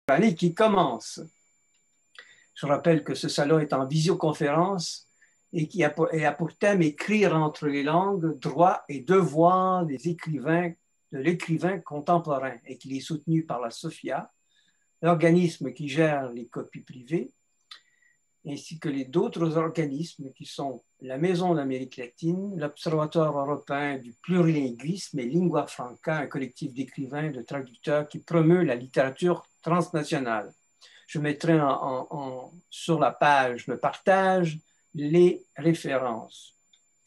année qui commence. Je rappelle que ce salon est en visioconférence et qui a pour thème écrire entre les langues, droits et devoirs des écrivains, de l'écrivain contemporain, et qu'il est soutenu par la SOFIA, l'organisme qui gère les copies privées, ainsi que d'autres organismes qui sont la Maison d'Amérique latine, l'Observatoire européen du plurilinguisme et Lingua Franca, un collectif d'écrivains et de traducteurs qui promeut la littérature transnationale. Je mettrai sur la page de partage les références.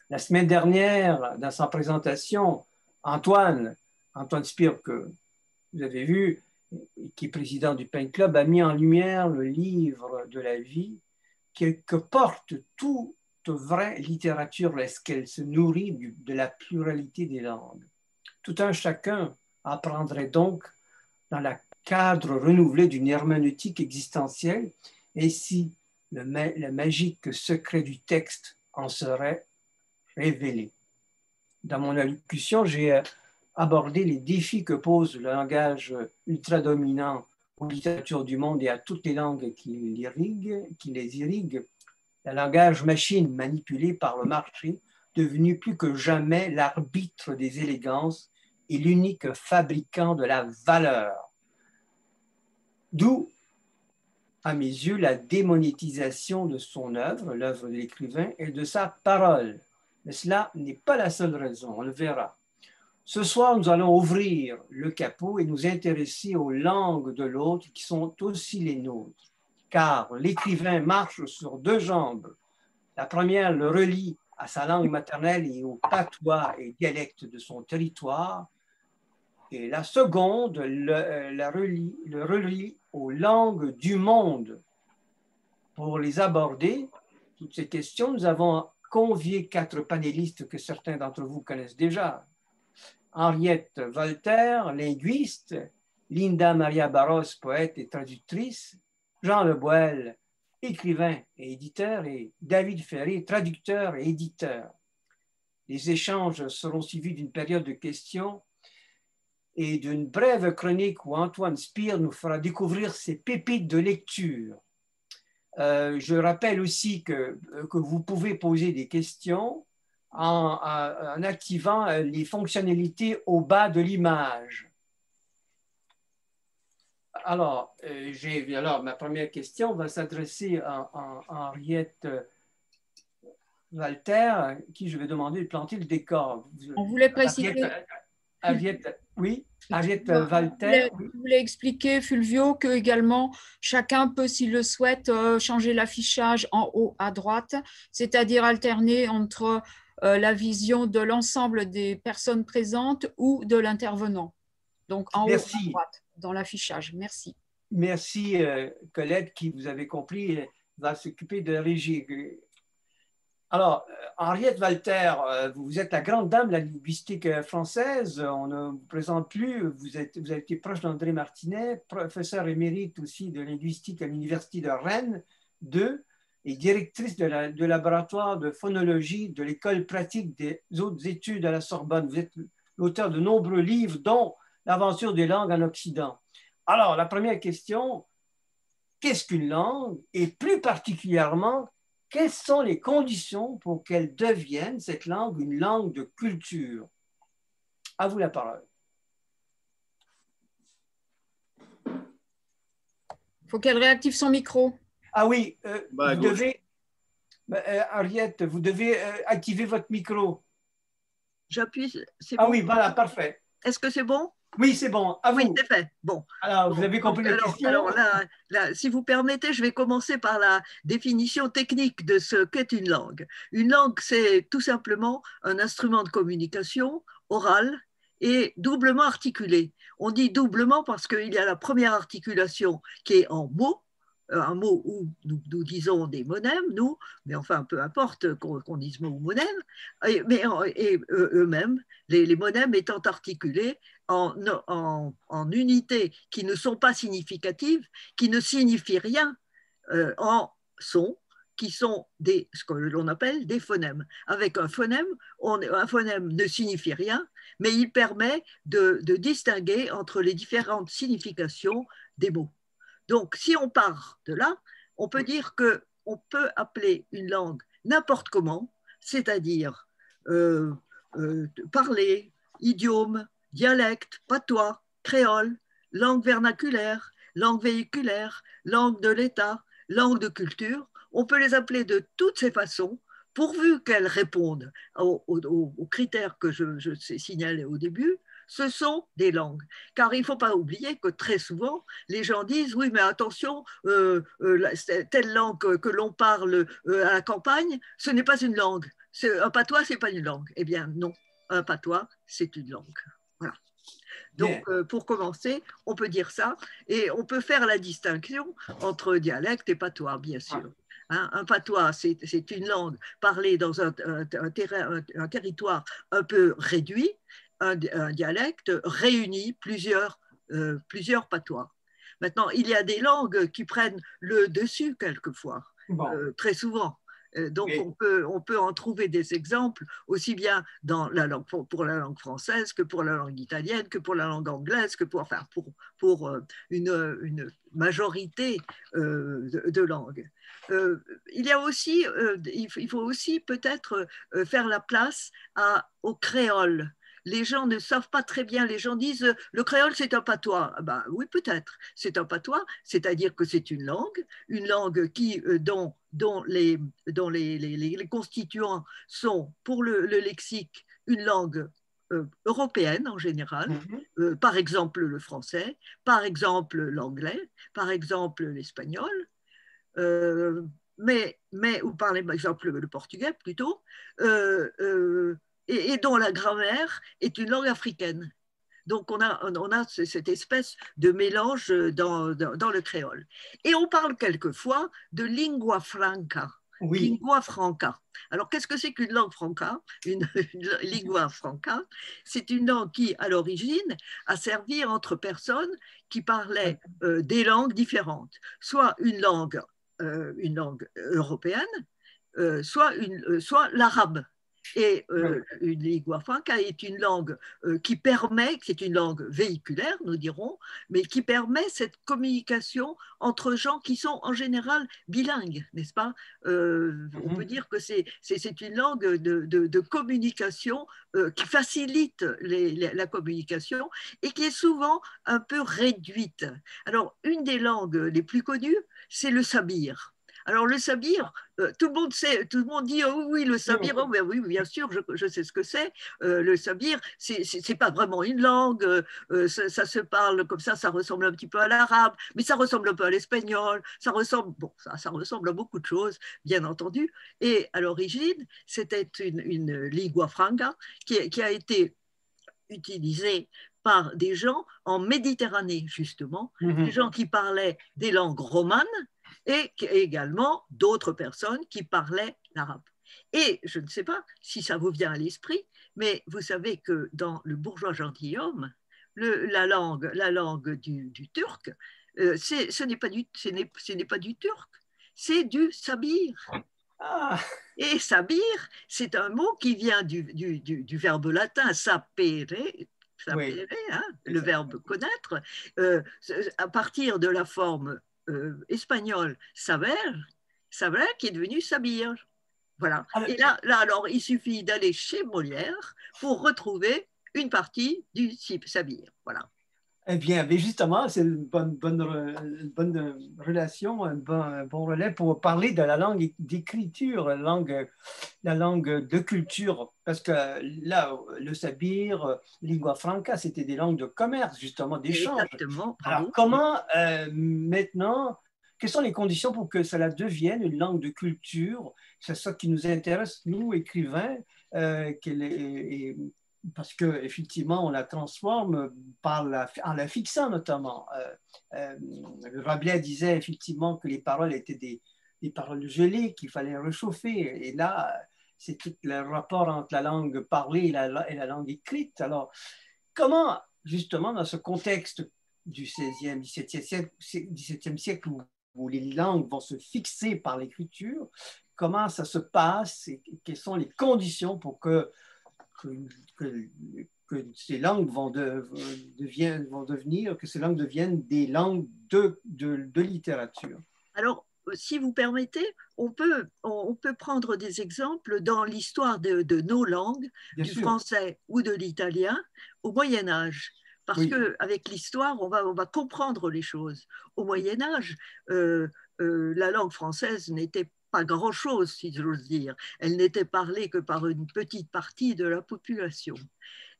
La semaine dernière, dans sa présentation, Antoine Spire, que vous avez vu, qui est président du Pen Club, a mis en lumière le livre de la vie que porte toute vraie littérature, est-ce qu'elle se nourrit de la pluralité des langues. Tout un chacun apprendrait donc dans le cadre renouvelé d'une herméneutique existentielle, et si le magique secret du texte en serait révélé. Dans mon allocution, j'ai abordé les défis que pose le langage ultra-dominant aux littératures du monde et à toutes les langues qui les irriguent, le langage machine manipulé par le marché, devenu plus que jamais l'arbitre des élégances et l'unique fabricant de la valeur. D'où, à mes yeux, la démonétisation de son œuvre, l'œuvre de l'écrivain, et de sa parole. Mais cela n'est pas la seule raison, on le verra. Ce soir, nous allons ouvrir le capot et nous intéresser aux langues de l'autre qui sont aussi les nôtres. Car l'écrivain marche sur deux jambes. La première le relie à sa langue maternelle et aux patois et dialectes de son territoire. Et la seconde le relie aux langues du monde. Pour les aborder, toutes ces questions, nous avons convié 4 panélistes que certains d'entre vous connaissent déjà. Henriette Walter, linguiste, Linda Maria Barros, poète et traductrice, Jean Le Boël, écrivain et éditeur, et David Ferré, traducteur et éditeur. Les échanges seront suivis d'une période de questions et d'une brève chronique où Antoine Spire nous fera découvrir ses pépites de lecture. Je rappelle aussi que vous pouvez poser des questions en activant les fonctionnalités au bas de l'image. Alors, ma première question va s'adresser à Henriette Walter, qui je vais demander de planter le décor. On voulait préciser... Henriette, oui, Henriette Walter. Je voulais expliquer, Fulvio, que également chacun peut, s'il le souhaite, changer l'affichage en haut à droite, c'est-à-dire alterner entre la vision de l'ensemble des personnes présentes ou de l'intervenant. Donc en haut à droite, dans l'affichage. Merci. Merci, Colette, qui, vous avez compris, va s'occuper de la régie. Alors, Henriette Walter, vous êtes la grande dame de la linguistique française. On ne vous présente plus. Vous avez été proche d'André Martinet, professeur émérite aussi de linguistique à l'Université de Rennes 2 et directrice de laboratoire de phonologie de l'École pratique des hautes études à la Sorbonne. Vous êtes l'auteur de nombreux livres, dont L'aventure des langues en Occident. Alors, la première question, qu'est-ce qu'une langue? Et plus particulièrement, quelles sont les conditions pour qu'elle devienne, cette langue, une langue de culture? À vous la parole. Il faut qu'elle réactive son micro. Ah oui, vous devez, Henriette, vous devez activer votre micro. J'appuie, c'est bon? Ah oui, voilà, parfait. Est-ce que c'est bon? Oui, c'est bon. À vous. Oui, c'est fait. Bon. Alors, vous avez compris la question? Alors là, si vous permettez, je vais commencer par la définition technique de ce qu'est une langue. Une langue, c'est tout simplement un instrument de communication oral et doublement articulé. On dit doublement parce qu'il y a la première articulation qui est en mots, un mot où nous disons des monèmes, nous, mais enfin, peu importe qu'on dise mot ou monème, et eux-mêmes, les monèmes étant articulés en unités qui ne sont pas significatives, qui ne signifient rien en son, qui sont ce que l'on appelle des phonèmes. Avec un phonème ne signifie rien, mais il permet de distinguer entre les différentes significations des mots. Donc, si on part de là, on peut dire qu'on peut appeler une langue n'importe comment, c'est-à-dire parler, idiome, dialecte, patois, créole, langue vernaculaire, langue véhiculaire, langue de l'État, langue de culture. On peut les appeler de toutes ces façons, pourvu qu'elles répondent aux critères que je signalais au début. Ce sont des langues. Car il ne faut pas oublier que très souvent, les gens disent, oui, mais attention, telle langue que l'on parle à la campagne, ce n'est pas une langue. Un patois, ce n'est pas une langue. Eh bien, non, un patois, c'est une langue. Voilà. Donc, pour commencer, on peut dire ça, et on peut faire la distinction entre dialecte et patois, bien sûr. Hein, un patois, c'est une langue parlée dans un territoire un peu réduit. Un dialecte réunit plusieurs patois. Maintenant, il y a des langues qui prennent le dessus quelquefois, très souvent. Donc, on peut en trouver des exemples aussi bien dans la langue, pour la langue française que pour la langue italienne, que pour la langue anglaise, que pour une majorité de langues. Il y a aussi, il faut aussi peut-être faire la place au créole. Les gens ne savent pas très bien, les gens disent le créole c'est un patois. Ben, oui, peut-être, c'est un patois, c'est-à-dire que c'est une langue qui, dont les constituants sont pour le lexique une langue européenne en général, par exemple le français, par exemple l'anglais, par exemple l'espagnol, ou par exemple le portugais plutôt, et dont la grammaire est une langue africaine. Donc, on a cette espèce de mélange dans le créole. Et on parle quelquefois de lingua franca. Oui. Lingua franca. Alors, qu'est-ce que c'est qu'une langue franca? Une lingua franca, c'est une langue qui, à l'origine, a servi entre personnes qui parlaient des langues différentes. Soit une langue européenne, soit l'arabe. Et une lingua franca est une langue qui permet, c'est une langue véhiculaire, nous dirons, mais qui permet cette communication entre gens qui sont en général bilingues, n'est-ce pas? On peut dire que c'est une langue de communication qui facilite la communication et qui est souvent un peu réduite. Alors, une des langues les plus connues, c'est le sabir. Alors le sabir, tout le monde dit oh, oui, le sabir, oh, ben oui, bien sûr, je sais ce que c'est. Le sabir, c'est pas vraiment une langue, ça se parle comme ça ressemble un petit peu à l'arabe, mais ça ressemble un peu à l'espagnol, ça ressemble à beaucoup de choses, bien entendu. Et à l'origine, c'était une lingua franca qui a été utilisée par des gens en Méditerranée, justement, des gens qui parlaient des langues romanes, et également d'autres personnes qui parlaient l'arabe. Et je ne sais pas si ça vous vient à l'esprit, mais vous savez que dans le bourgeois gentilhomme, la langue du turc, ce n'est pas du turc, c'est du sabir. Ah. Et sabir, c'est un mot qui vient du verbe latin sapere, oui. Hein, le verbe connaître, à partir de la forme espagnol saber qui est devenu sabir. Voilà. Et là, alors, il suffit d'aller chez Molière pour retrouver une partie du sabir. Voilà. Eh bien, mais justement, c'est une bonne relation, un bon relais pour parler de la langue d'écriture, la langue de culture, parce que là, le sabir, lingua franca, c'était des langues de commerce, justement, d'échange. Exactement. Alors, comment maintenant, quelles sont les conditions pour que cela devienne une langue de culture? C'est ça qui nous intéresse, nous, écrivains, parce qu'effectivement, on la transforme en la fixant notamment. Rabelais disait effectivement que les paroles étaient des paroles gelées, qu'il fallait réchauffer. Et là, c'est tout le rapport entre la langue parlée et la langue écrite. Alors, comment, justement, dans ce contexte du XVIe, XVIIe siècle où les langues vont se fixer par l'écriture, comment ça se passe et quelles sont les conditions pour que que ces langues vont devenir, que ces langues deviennent des langues de littérature. Alors, si vous permettez, on peut prendre des exemples dans l'histoire de nos langues, Bien du sûr. français ou de l'italien, au Moyen Âge. Parce Oui. qu'avec l'histoire, on va comprendre les choses. Au Moyen Âge, la langue française n'était pas grand-chose, si j'ose dire. Elle n'était parlée que par une petite partie de la population.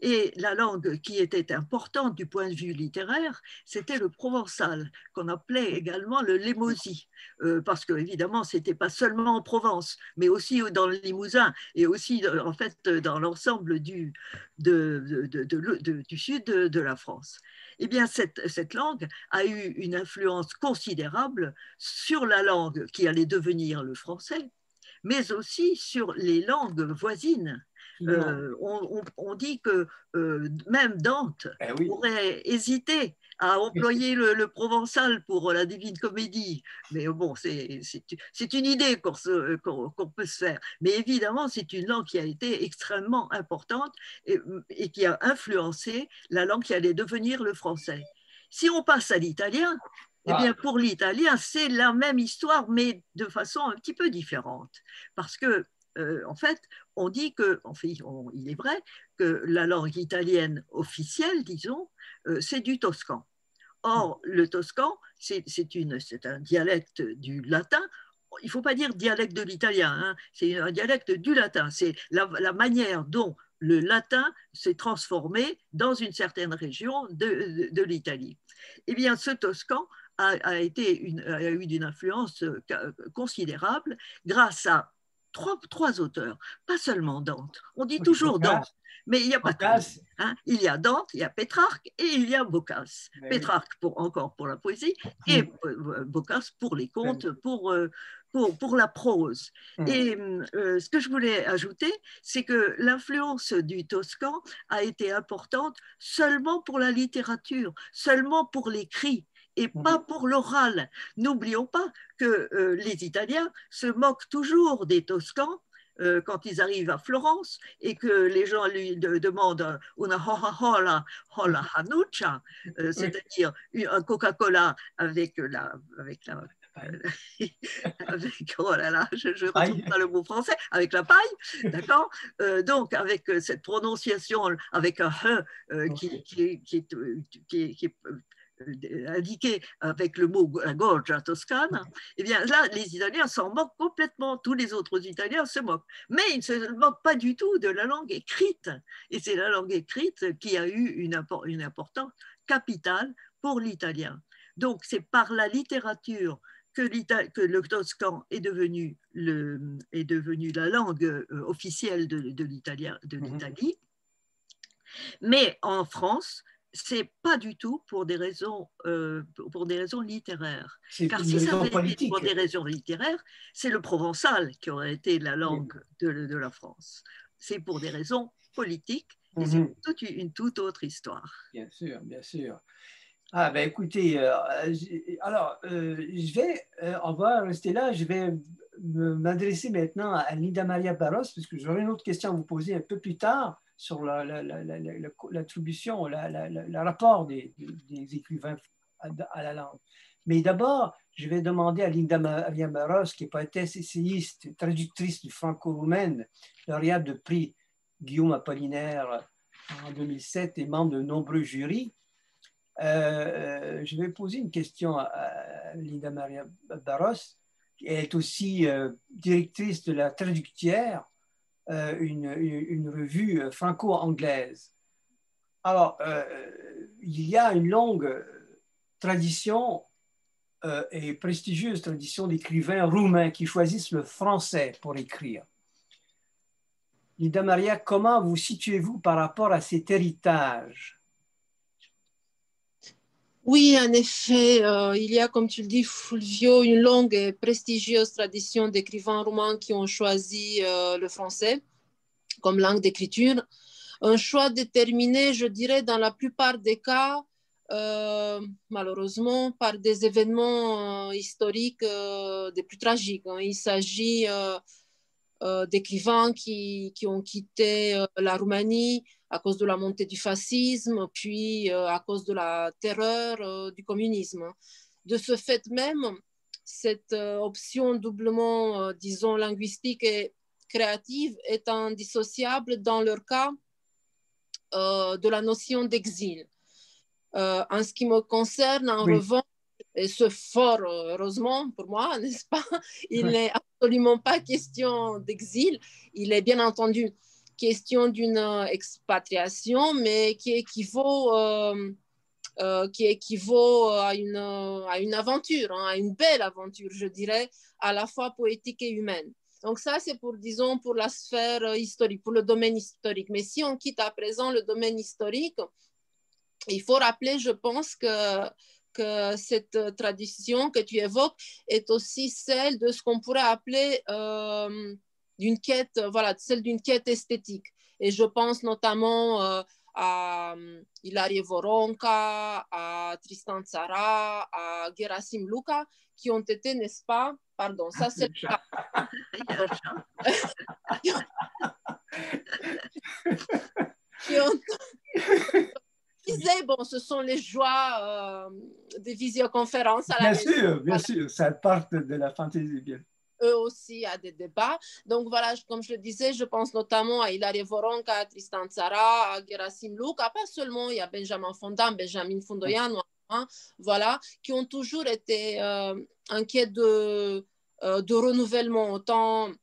Et la langue qui était importante du point de vue littéraire, c'était le provençal, qu'on appelait également le limousin, parce que évidemment, c'était pas seulement en Provence, mais aussi dans le Limousin et aussi en fait dans l'ensemble du sud de la France. Eh bien, cette langue a eu une influence considérable sur la langue qui allait devenir le français, mais aussi sur les langues voisines. On dit que même Dante Oui. aurait hésité à employer le provençal pour la Divine Comédie. Mais bon, c'est une idée qu'on peut se faire. Mais évidemment, c'est une langue qui a été extrêmement importante et qui a influencé la langue qui allait devenir le français. Si on passe à l'italien, eh bien, pour l'italien, c'est la même histoire, mais de façon un petit peu différente. Parce que, en fait, on dit que, il est vrai que la langue italienne officielle, disons, c'est du toscan. Or, le toscan, c'est un dialecte du latin. Il ne faut pas dire dialecte de l'italien, hein, c'est un dialecte du latin. C'est la manière dont le latin s'est transformé dans une certaine région de l'Italie. Eh bien, ce toscan a eu une influence considérable grâce à trois auteurs, pas seulement Dante. On dit toujours Dante, mais il n'y a pas tout. Hein. Il y a Dante, il y a Pétrarque et il y a Boccace. Pétrarque encore pour la poésie et Boccace pour les contes, pour la prose. Et ce que je voulais ajouter, c'est que l'influence du toscan a été importante seulement pour la littérature, seulement pour l'écrit, et pas pour l'oral. N'oublions pas que les Italiens se moquent toujours des Toscans quand ils arrivent à Florence et que les gens lui demandent una Coca-Cola Hanuccia, c'est-à-dire un Coca-Cola avec oh là là, je ne retrouve pas le mot français, avec la paille, d'accord, donc avec cette prononciation, avec un « qui est indiqué avec le mot gorgia toscane, eh bien là, les Italiens s'en moquent complètement. Tous les autres Italiens se moquent. Mais ils ne se moquent pas du tout de la langue écrite. Et c'est la langue écrite qui a eu une importance capitale pour l'italien. Donc, c'est par la littérature que le toscan est devenu la langue officielle de l'Italie. Mais en France, c'est pas du tout pour des raisons littéraires. Car si ça avait été pour des raisons littéraires, c'est le provençal qui aurait été la langue de la France. C'est pour des raisons politiques et c'est une toute autre histoire. Bien sûr, bien sûr. Ah ben écoutez, alors on va rester là. Je vais m'adresser maintenant à Linda Maria Barros parce que j'aurai une autre question à vous poser un peu plus tard sur l'attribution, le rapport des écrivains à la langue. Mais d'abord, je vais demander à Linda Maria Barros, qui est poétesse, essayiste, traductrice du franco-roumaine, lauréate de prix Guillaume Apollinaire en 2007 et membre de nombreux jurys. Je vais poser une question à Linda Maria Barros. Elle est aussi directrice de la Traductière, une revue franco-anglaise. Alors, il y a une longue tradition et prestigieuse tradition d'écrivains roumains qui choisissent le français pour écrire. Linda Maria, comment vous situez-vous par rapport à cet héritage? Oui, en effet, il y a, comme tu le dis, Fulvio, une longue et prestigieuse tradition d'écrivains roumains qui ont choisi le français comme langue d'écriture. Un choix déterminé, je dirais, dans la plupart des cas, malheureusement, par des événements historiques des plus tragiques. Il s'agit d'écrivains qui ont quitté la Roumanie à cause de la montée du fascisme, puis à cause de la terreur du communisme. De ce fait même, cette option doublement, disons, linguistique et créative est indissociable dans leur cas de la notion d'exil. En ce qui me concerne, en revanche, et ce fort heureusement pour moi, n'est-ce pas, il n'est absolument pas question d'exil, il est bien entendu question d'une expatriation, mais qui équivaut à une aventure, hein, à une belle aventure, je dirais, à la fois poétique et humaine. Donc ça, c'est pour, disons, pour la sphère historique, pour le domaine historique. Mais si on quitte à présent le domaine historique, il faut rappeler, je pense, que cette tradition que tu évoques est aussi celle de ce qu'on pourrait appeler d'une quête, voilà, celle d'une quête esthétique. Et je pense notamment à Ilarie Voronca, à Tristan Tzara, à Gerasim Luca, qui ont été, n'est-ce pas, pardon, ça c'est le cas. Bon, ce sont les joies des visioconférences à la maison. Bien sûr, ça part de la fantaisie, bien. Eux aussi à des débats. Donc voilà, comme je le disais, je pense notamment à Ilarie Voronca, à Tristan Tzara, à Gerasim Luca, pas seulement, il y a Benjamin Fondan, Benjamin Fondoyan, hein, voilà, qui ont toujours été en quête de renouvellement, autant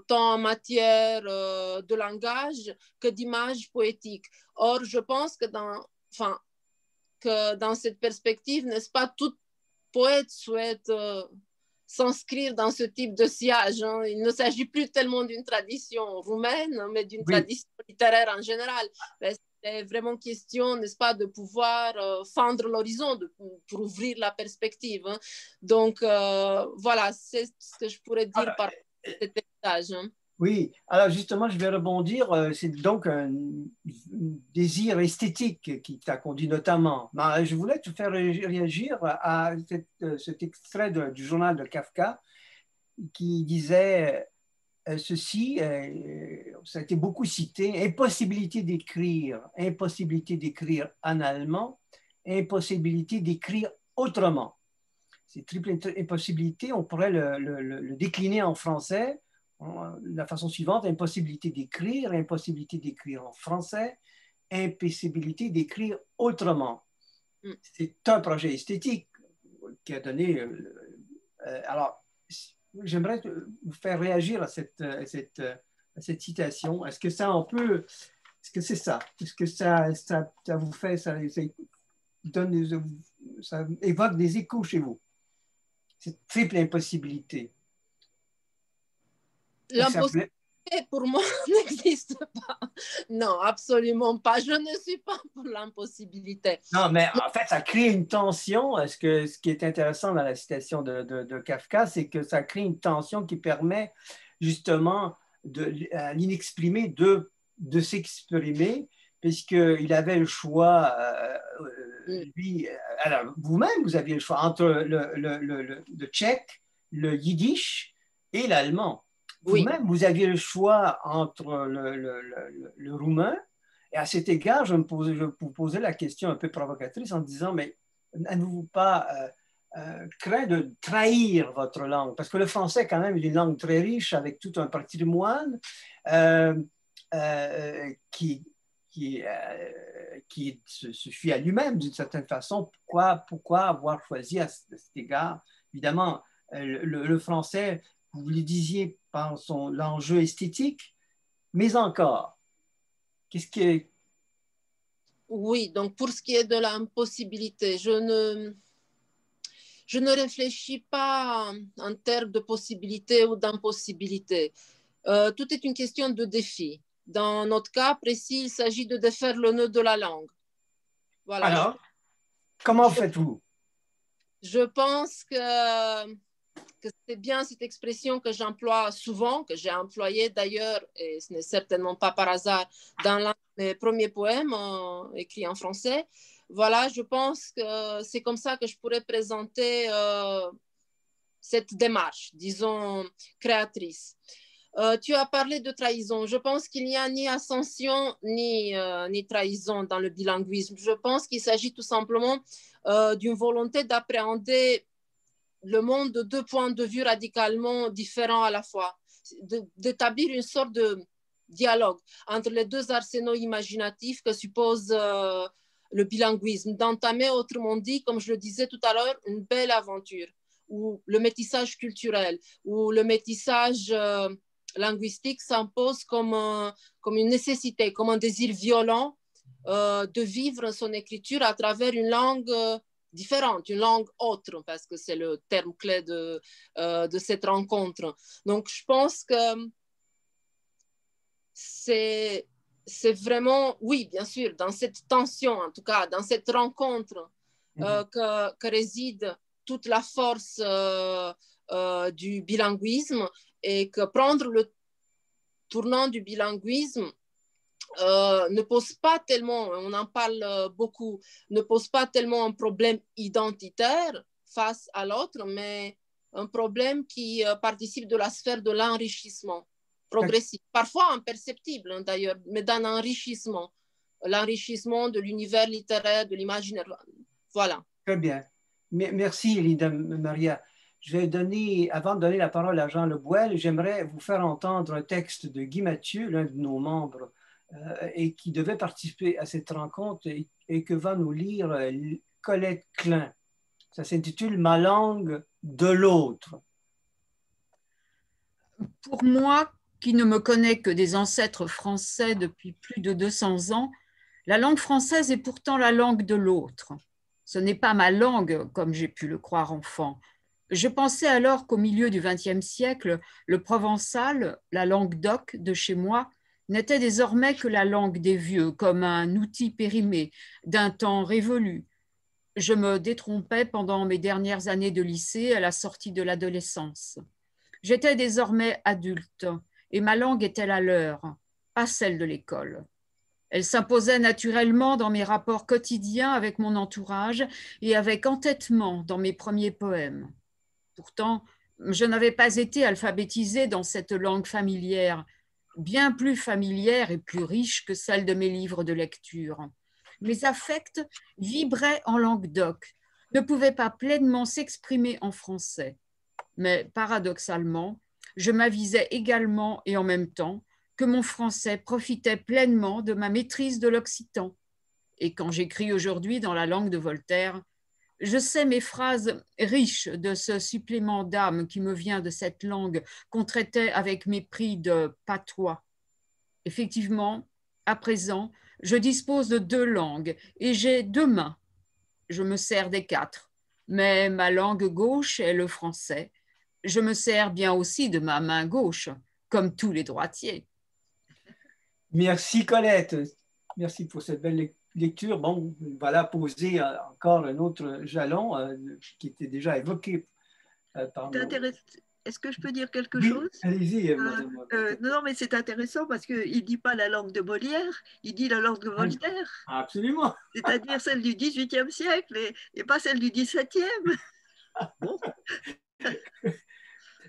en matière de langage que d'image poétique. Or, je pense que dans cette perspective, n'est-ce pas, tout poète souhaite s'inscrire dans ce type de sillage. Hein. Il ne s'agit plus tellement d'une tradition roumaine, mais d'une tradition littéraire en général. C'est vraiment question, n'est-ce pas, de pouvoir fendre l'horizon, pour ouvrir la perspective. Hein. Donc, voilà, c'est ce que je pourrais dire par cet héritage. Hein. Oui, alors justement, je vais rebondir. C'est donc un désir esthétique qui t'a conduit notamment. Je voulais te faire réagir à cet extrait du journal de Kafka qui disait ceci, ça a été beaucoup cité, impossibilité d'écrire en allemand, impossibilité d'écrire autrement. Ces triples impossibilités, on pourrait le décliner en français de la façon suivante: impossibilité d'écrire en français, impossibilité d'écrire autrement. C'est un projet esthétique qui a donné... alors, j'aimerais vous faire réagir à cette citation. Est-ce que ça, on peut... Est-ce que c'est ça? Est-ce que ça vous fait... Ça évoque des échos chez vous? Cette triple impossibilité. L'impossibilité, pour moi, n'existe pas. Non, absolument pas. Je ne suis pas pour l'impossibilité. Non, mais en fait, ça crée une tension. Ce qui est intéressant dans la citation de Kafka, c'est que ça crée une tension qui permet justement à l'inexprimé de s'exprimer, puisqu'il avait le choix, lui, alors vous-même, vous aviez le choix entre le tchèque, le yiddish et l'allemand. Vous-même, vous aviez le choix entre le roumain. Et à cet égard, je vous posais la question un peu provocatrice en disant, mais n'avez-vous pas craint de trahir votre langue? Parce que le français, quand même, est une langue très riche, avec tout un patrimoine qui se suffit à lui-même d'une certaine façon. Pourquoi avoir choisi à cet égard? Évidemment, le français, vous le disiez, par l'enjeu esthétique, mais encore, qu'est-ce qui est... Oui, donc pour ce qui est de l'impossibilité, je ne réfléchis pas en termes de possibilité ou d'impossibilité. Tout est une question de défi. Dans notre cas précis, il s'agit de défaire le nœud de la langue. Voilà. Alors, comment faites-vous? Je pense que c'est bien cette expression que j'emploie souvent, que j'ai employée d'ailleurs, et ce n'est certainement pas par hasard, dans l'un de mes premiers poèmes écrits en français. Voilà, je pense que c'est comme ça que je pourrais présenter cette démarche, disons, créatrice. Tu as parlé de trahison. Je pense qu'il n'y a ni ascension ni trahison dans le bilinguisme. Je pense qu'il s'agit tout simplement d'une volonté d'appréhender le monde de deux points de vue radicalement différents à la fois, d'établir une sorte de dialogue entre les deux arsenaux imaginatifs que suppose le bilinguisme, d'entamer, autrement dit, comme je le disais tout à l'heure, une belle aventure où le métissage culturel, où le métissage linguistique s'impose comme une nécessité, comme un désir violent de vivre son écriture à travers une langue différente, une langue autre, parce que c'est le terme clé de cette rencontre. Donc, je pense que c'est vraiment, oui, bien sûr, dans cette tension, en tout cas, dans cette rencontre que réside toute la force du bilinguisme, et que prendre le tournant du bilinguisme ne pose pas tellement, on en parle beaucoup, ne pose pas tellement un problème identitaire face à l'autre, mais un problème qui participe de la sphère de l'enrichissement progressif, parfois imperceptible d'ailleurs, mais d'un enrichissement, l'enrichissement de l'univers littéraire, de l'imaginaire. Voilà. Très bien. Merci, Linda Maria. Je vais donner, avant de donner la parole à Jean Le Bouel, j'aimerais vous faire entendre un texte de Guy Mathieu, l'un de nos membres, et qui devait participer à cette rencontre et que va nous lire Colette Klein. Ça s'intitule « Ma langue de l'autre ». Pour moi, qui ne me connais que des ancêtres français depuis plus de 200 ans, la langue française est pourtant la langue de l'autre. Ce n'est pas ma langue, comme j'ai pu le croire enfant. Je pensais alors qu'au milieu du XXe siècle, le provençal, la langue d'oc de chez moi, n'était désormais que la langue des vieux, comme un outil périmé, d'un temps révolu. Je me détrompais pendant mes dernières années de lycée à la sortie de l'adolescence. J'étais désormais adulte et ma langue était la leur, pas celle de l'école. Elle s'imposait naturellement dans mes rapports quotidiens avec mon entourage et avec entêtement dans mes premiers poèmes. Pourtant, je n'avais pas été alphabétisée dans cette langue familière, bien plus familière et plus riche que celle de mes livres de lecture. Mes affects vibraient en langue d'oc, ne pouvaient pas pleinement s'exprimer en français. Mais paradoxalement, je m'avisais également et en même temps que mon français profitait pleinement de ma maîtrise de l'occitan. Et quand j'écris aujourd'hui dans la langue de Voltaire, je sais mes phrases riches de ce supplément d'âme qui me vient de cette langue qu'on traitait avec mépris de patois. Effectivement, à présent, je dispose de 2 langues et j'ai 2 mains. Je me sers des 4, mais ma langue gauche est le français. Je me sers bien aussi de ma main gauche, comme tous les droitiers. Merci Colette. Merci pour cette belle lecture. Bon, voilà poser encore un autre jalon qui était déjà évoqué par nous. Est-ce que je peux dire quelque Oui, chose? allez-y, madame. Non, mais c'est intéressant parce qu'il ne dit pas la langue de Molière, il dit la langue de Voltaire. Absolument. C'est-à-dire celle du XVIIIe siècle et pas celle du XVIIe. Bon.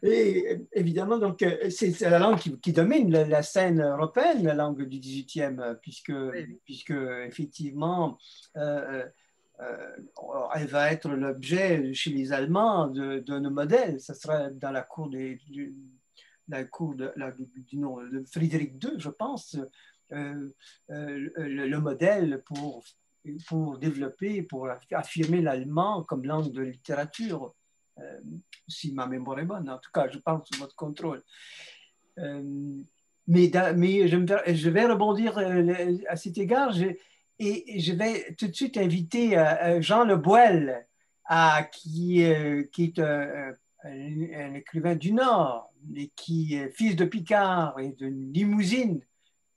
Et évidemment, donc, c'est la langue qui domine la scène européenne, la langue du XVIIIe, puisque effectivement, elle va être l'objet chez les Allemands d'un modèle. Ça sera dans la cour du nom de Frédéric II, je pense, le modèle pour développer, pour affirmer l'allemand comme langue de littérature. Si ma mémoire est bonne, en tout cas, je parle sous votre contrôle. Mais je vais rebondir à cet égard et je vais tout de suite inviter Jean Le Bouel, qui est un écrivain du Nord et qui est fils de Picard et de Limousine,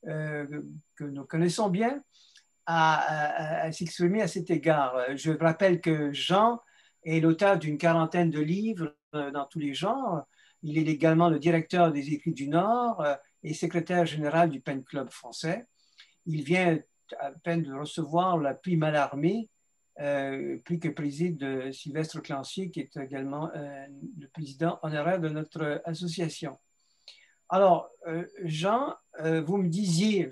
que nous connaissons bien, à s'exprimer à cet égard. Je rappelle que Jean est l'auteur d'une quarantaine de livres dans tous les genres. Il est également le directeur des Écrits du Nord et secrétaire général du Pen Club français. Il vient à peine de recevoir le prix Mallarmé, prix que préside Sylvestre Clancier, qui est également le président honoraire de notre association. Alors, Jean, vous me disiez,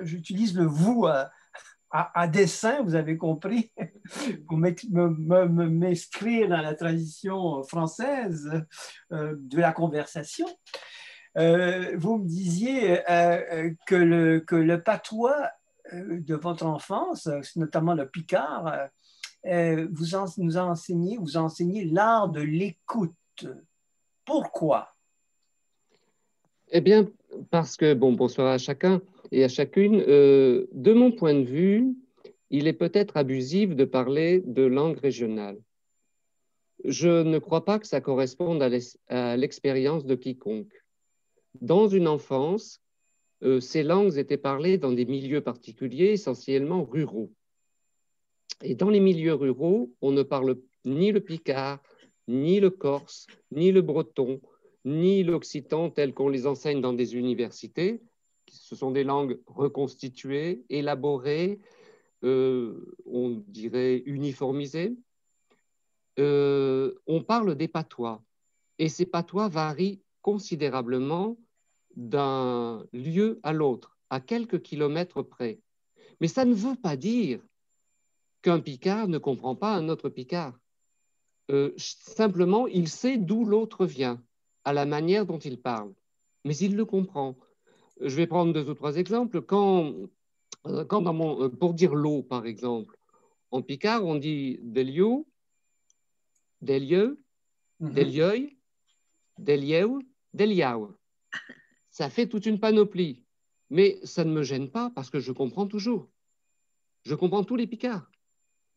j'utilise le vous à dessein, vous avez compris, pour m'inscrire dans la tradition française de la conversation. Vous me disiez que le patois de votre enfance, notamment le picard, nous a enseigné, vous enseignez l'art de l'écoute. Pourquoi? Eh bien, parce que, bon, bonsoir à chacun et à chacune. De mon point de vue, il est peut-être abusif de parler de langue régionale. Je ne crois pas que ça corresponde à l'expérience de quiconque. Dans une enfance, ces langues étaient parlées dans des milieux particuliers, essentiellement ruraux. Et dans les milieux ruraux, on ne parle ni le picard, ni le corse, ni le breton, ni l'occitan tel qu'on les enseigne dans des universités. Ce sont des langues reconstituées, élaborées, on dirait uniformisées. On parle des patois, et ces patois varient considérablement d'un lieu à l'autre, à quelques kilomètres près. Mais ça ne veut pas dire qu'un picard ne comprend pas un autre picard. Simplement, il sait d'où l'autre vient, à la manière dont il parle, mais il le comprend. Je vais prendre 2 ou 3 exemples. Pour dire l'eau, par exemple, en picard, on dit de l'eau, des lieux, des lieux, des lieux, des liaou. Ça fait toute une panoplie, mais ça ne me gêne pas parce que je comprends toujours. Je comprends tous les picards,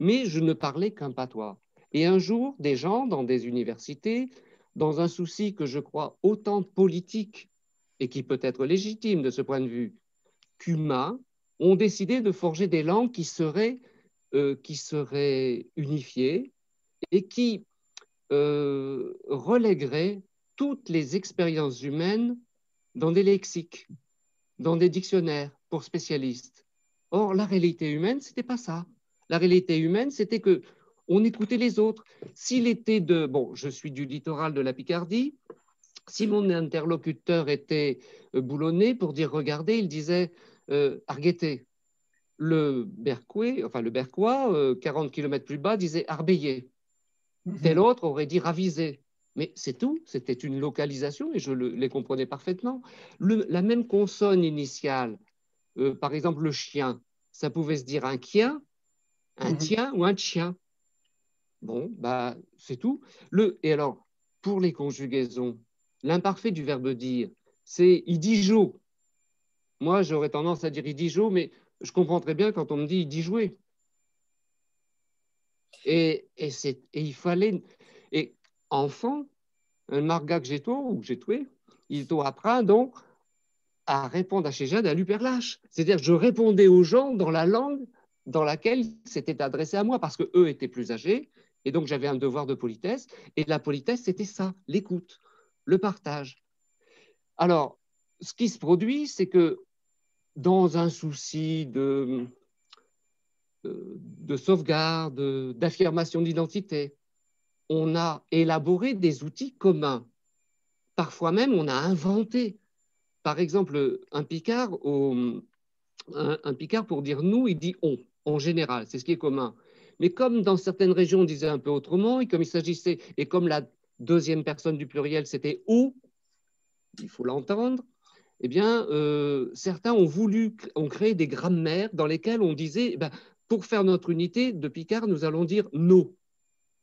mais je ne parlais qu'un patois. Et un jour, des gens dans des universités, dans un souci que je crois autant politique et qui peut être légitime de ce point de vue qu'humain, ont décidé de forger des langues qui seraient unifiées et qui relègueraient toutes les expériences humaines dans des lexiques, dans des dictionnaires pour spécialistes. Or, la réalité humaine, ce n'était pas ça. La réalité humaine, c'était que on écoutait les autres. S'il était je suis du littoral de la Picardie, si mon interlocuteur était boulonnais, pour dire regardez, il disait Argueté. Le Berquois, 40 km plus bas, disait Arbeillé. Tel autre aurait dit Ravisé. Mais c'est tout, c'était une localisation et je les comprenais parfaitement. La même consonne initiale, par exemple le chien, ça pouvait se dire un quien, un tien ou un chien. Bon, bah, c'est tout. Et alors, pour les conjugaisons, l'imparfait du verbe dire, c'est il dit jo. Moi, j'aurais tendance à dire il dit jo, mais je comprends très bien quand on me dit il dit jouer. Et il fallait. Et enfant, un marga que j'ai tué, il apprend donc à répondre à chez Jade à l'uperlâche. C'est-à-dire, je répondais aux gens dans la langue dans laquelle c'était adressé à moi, parce qu'eux étaient plus âgés, et donc j'avais un devoir de politesse, et la politesse, c'était ça, l'écoute, le partage. Alors, ce qui se produit, c'est que dans un souci de sauvegarde, d'affirmation d'identité, on a élaboré des outils communs. Parfois même, on a inventé. Par exemple, un Picard, pour dire nous, il dit on, en général, c'est ce qui est commun. Mais comme dans certaines régions, on disait un peu autrement, et comme il s'agissait, et comme la deuxième personne du pluriel, c'était ou, il faut l'entendre, eh bien, certains ont créé des grammaires dans lesquelles on disait, pour faire notre unité de Picard, nous allons dire nos.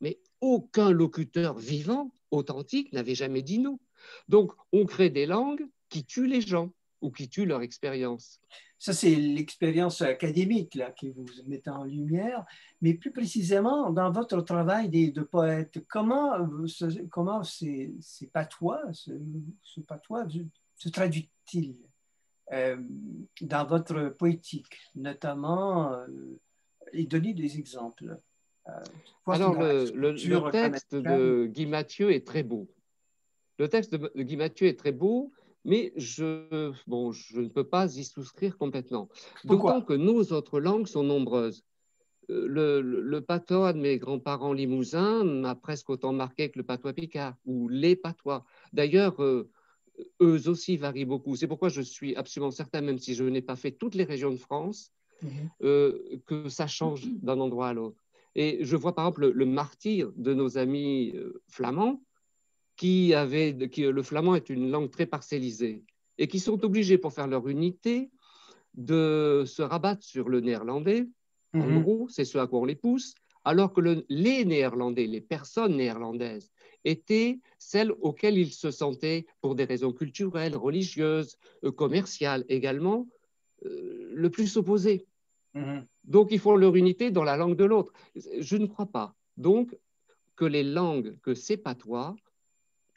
Mais aucun locuteur vivant, authentique, n'avait jamais dit nous. Donc, on crée des langues qui tuent les gens ou qui tuent leur expérience. Ça, c'est l'expérience académique là, que vous mettez en lumière. Mais plus précisément, dans votre travail de poète, comment ces patois, ce patois se traduit-il dans votre poétique, notamment, et donner des exemples? Alors, le texte de Guy Mathieu est très beau. Le texte de Guy Mathieu est très beau, mais je ne peux pas y souscrire complètement. D'autant que nos autres langues sont nombreuses. Le patois de mes grands-parents limousins m'a presque autant marqué que le patois picard, ou les patois. D'ailleurs, eux aussi varient beaucoup. C'est pourquoi je suis absolument certain, même si je n'ai pas fait toutes les régions de France, que ça change d'un endroit à l'autre. Et je vois par exemple le martyre de nos amis flamands, le flamand est une langue très parcellisée, et qui sont obligés, pour faire leur unité, de se rabattre sur le néerlandais. En gros, c'est ce à quoi on les pousse, alors que les Néerlandais, les personnes néerlandaises, étaient celles auxquelles ils se sentaient, pour des raisons culturelles, religieuses, commerciales également, le plus opposés. Donc, ils font leur unité dans la langue de l'autre. Je ne crois pas, donc, que les langues, que ces patois,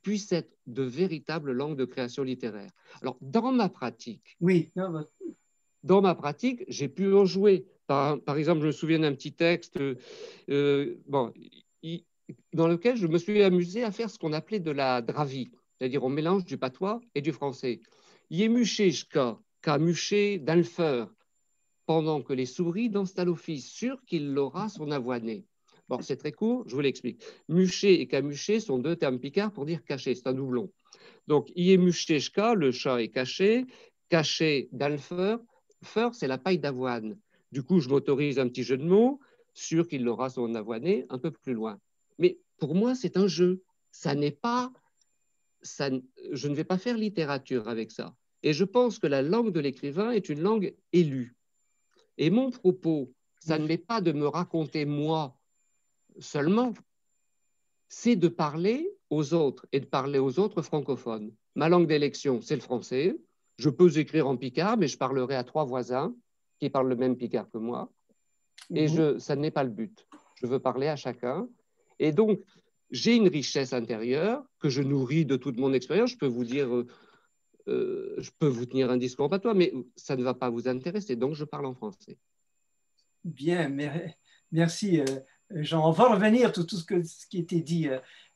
puissent être de véritables langues de création littéraire. Alors, dans ma pratique, j'ai pu en jouer. Par exemple, je me souviens d'un petit texte dans lequel je me suis amusé à faire ce qu'on appelait de la dravie, c'est-à-dire on mélange du patois et du français. Yemucheshka, kamuché d'alfeur, pendant que les souris dansent à l'office, sûr qu'il l'aura son avoiné. Bon, c'est très court, je vous l'explique. Muché et camuché sont deux termes picards pour dire caché, c'est un doublon. Donc, Yemucheshka, le chat est caché, caché d'alfeur, feur, c'est la paille d'avoine. Du coup, je m'autorise un petit jeu de mots, sûr qu'il aura son avoiné un peu plus loin. Mais pour moi, c'est un jeu. Ça n'est pas, je ne vais pas faire littérature avec ça. Et je pense que la langue de l'écrivain est une langue élue. Et mon propos, ça ne l'est pas de me raconter moi seulement, c'est de parler aux autres et de parler aux autres francophones. Ma langue d'élection, c'est le français. Je peux écrire en picard, mais je parlerai à 3 voisins qui parlent le même picard que moi. Et ça n'est pas le but. Je veux parler à chacun. Et donc, j'ai une richesse intérieure que je nourris de toute mon expérience. Je peux vous dire, je peux vous tenir un discours en patois, mais ça ne va pas vous intéresser. Donc, je parle en français. Bien, merci Jean. On va revenir sur tout ce qui a été dit,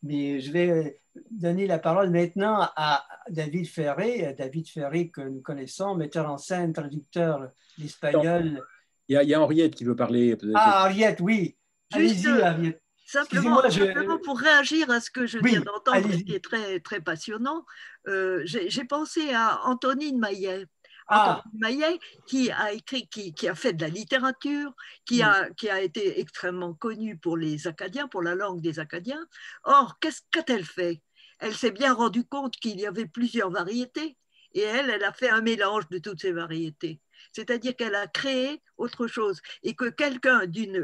mais je vais donner la parole maintenant à David Ferré. David Ferré que nous connaissons, metteur en scène, traducteur d'espagnol. Il y a Henriette qui veut parler. Ah, Henriette, oui. Allez-y, Henriette. Simplement pour réagir à ce que je viens d'entendre, qui est très, très passionnant, j'ai pensé à Antonine Maillet. Antonine Maillet, qui a écrit, qui a fait de la littérature, qui a été extrêmement connue pour les Acadiens, pour la langue des Acadiens. Or, qu'a-t-elle fait? Elle s'est bien rendue compte qu'il y avait plusieurs variétés, et elle a fait un mélange de toutes ces variétés. C'est-à-dire qu'elle a créé autre chose, et que quelqu'un d'une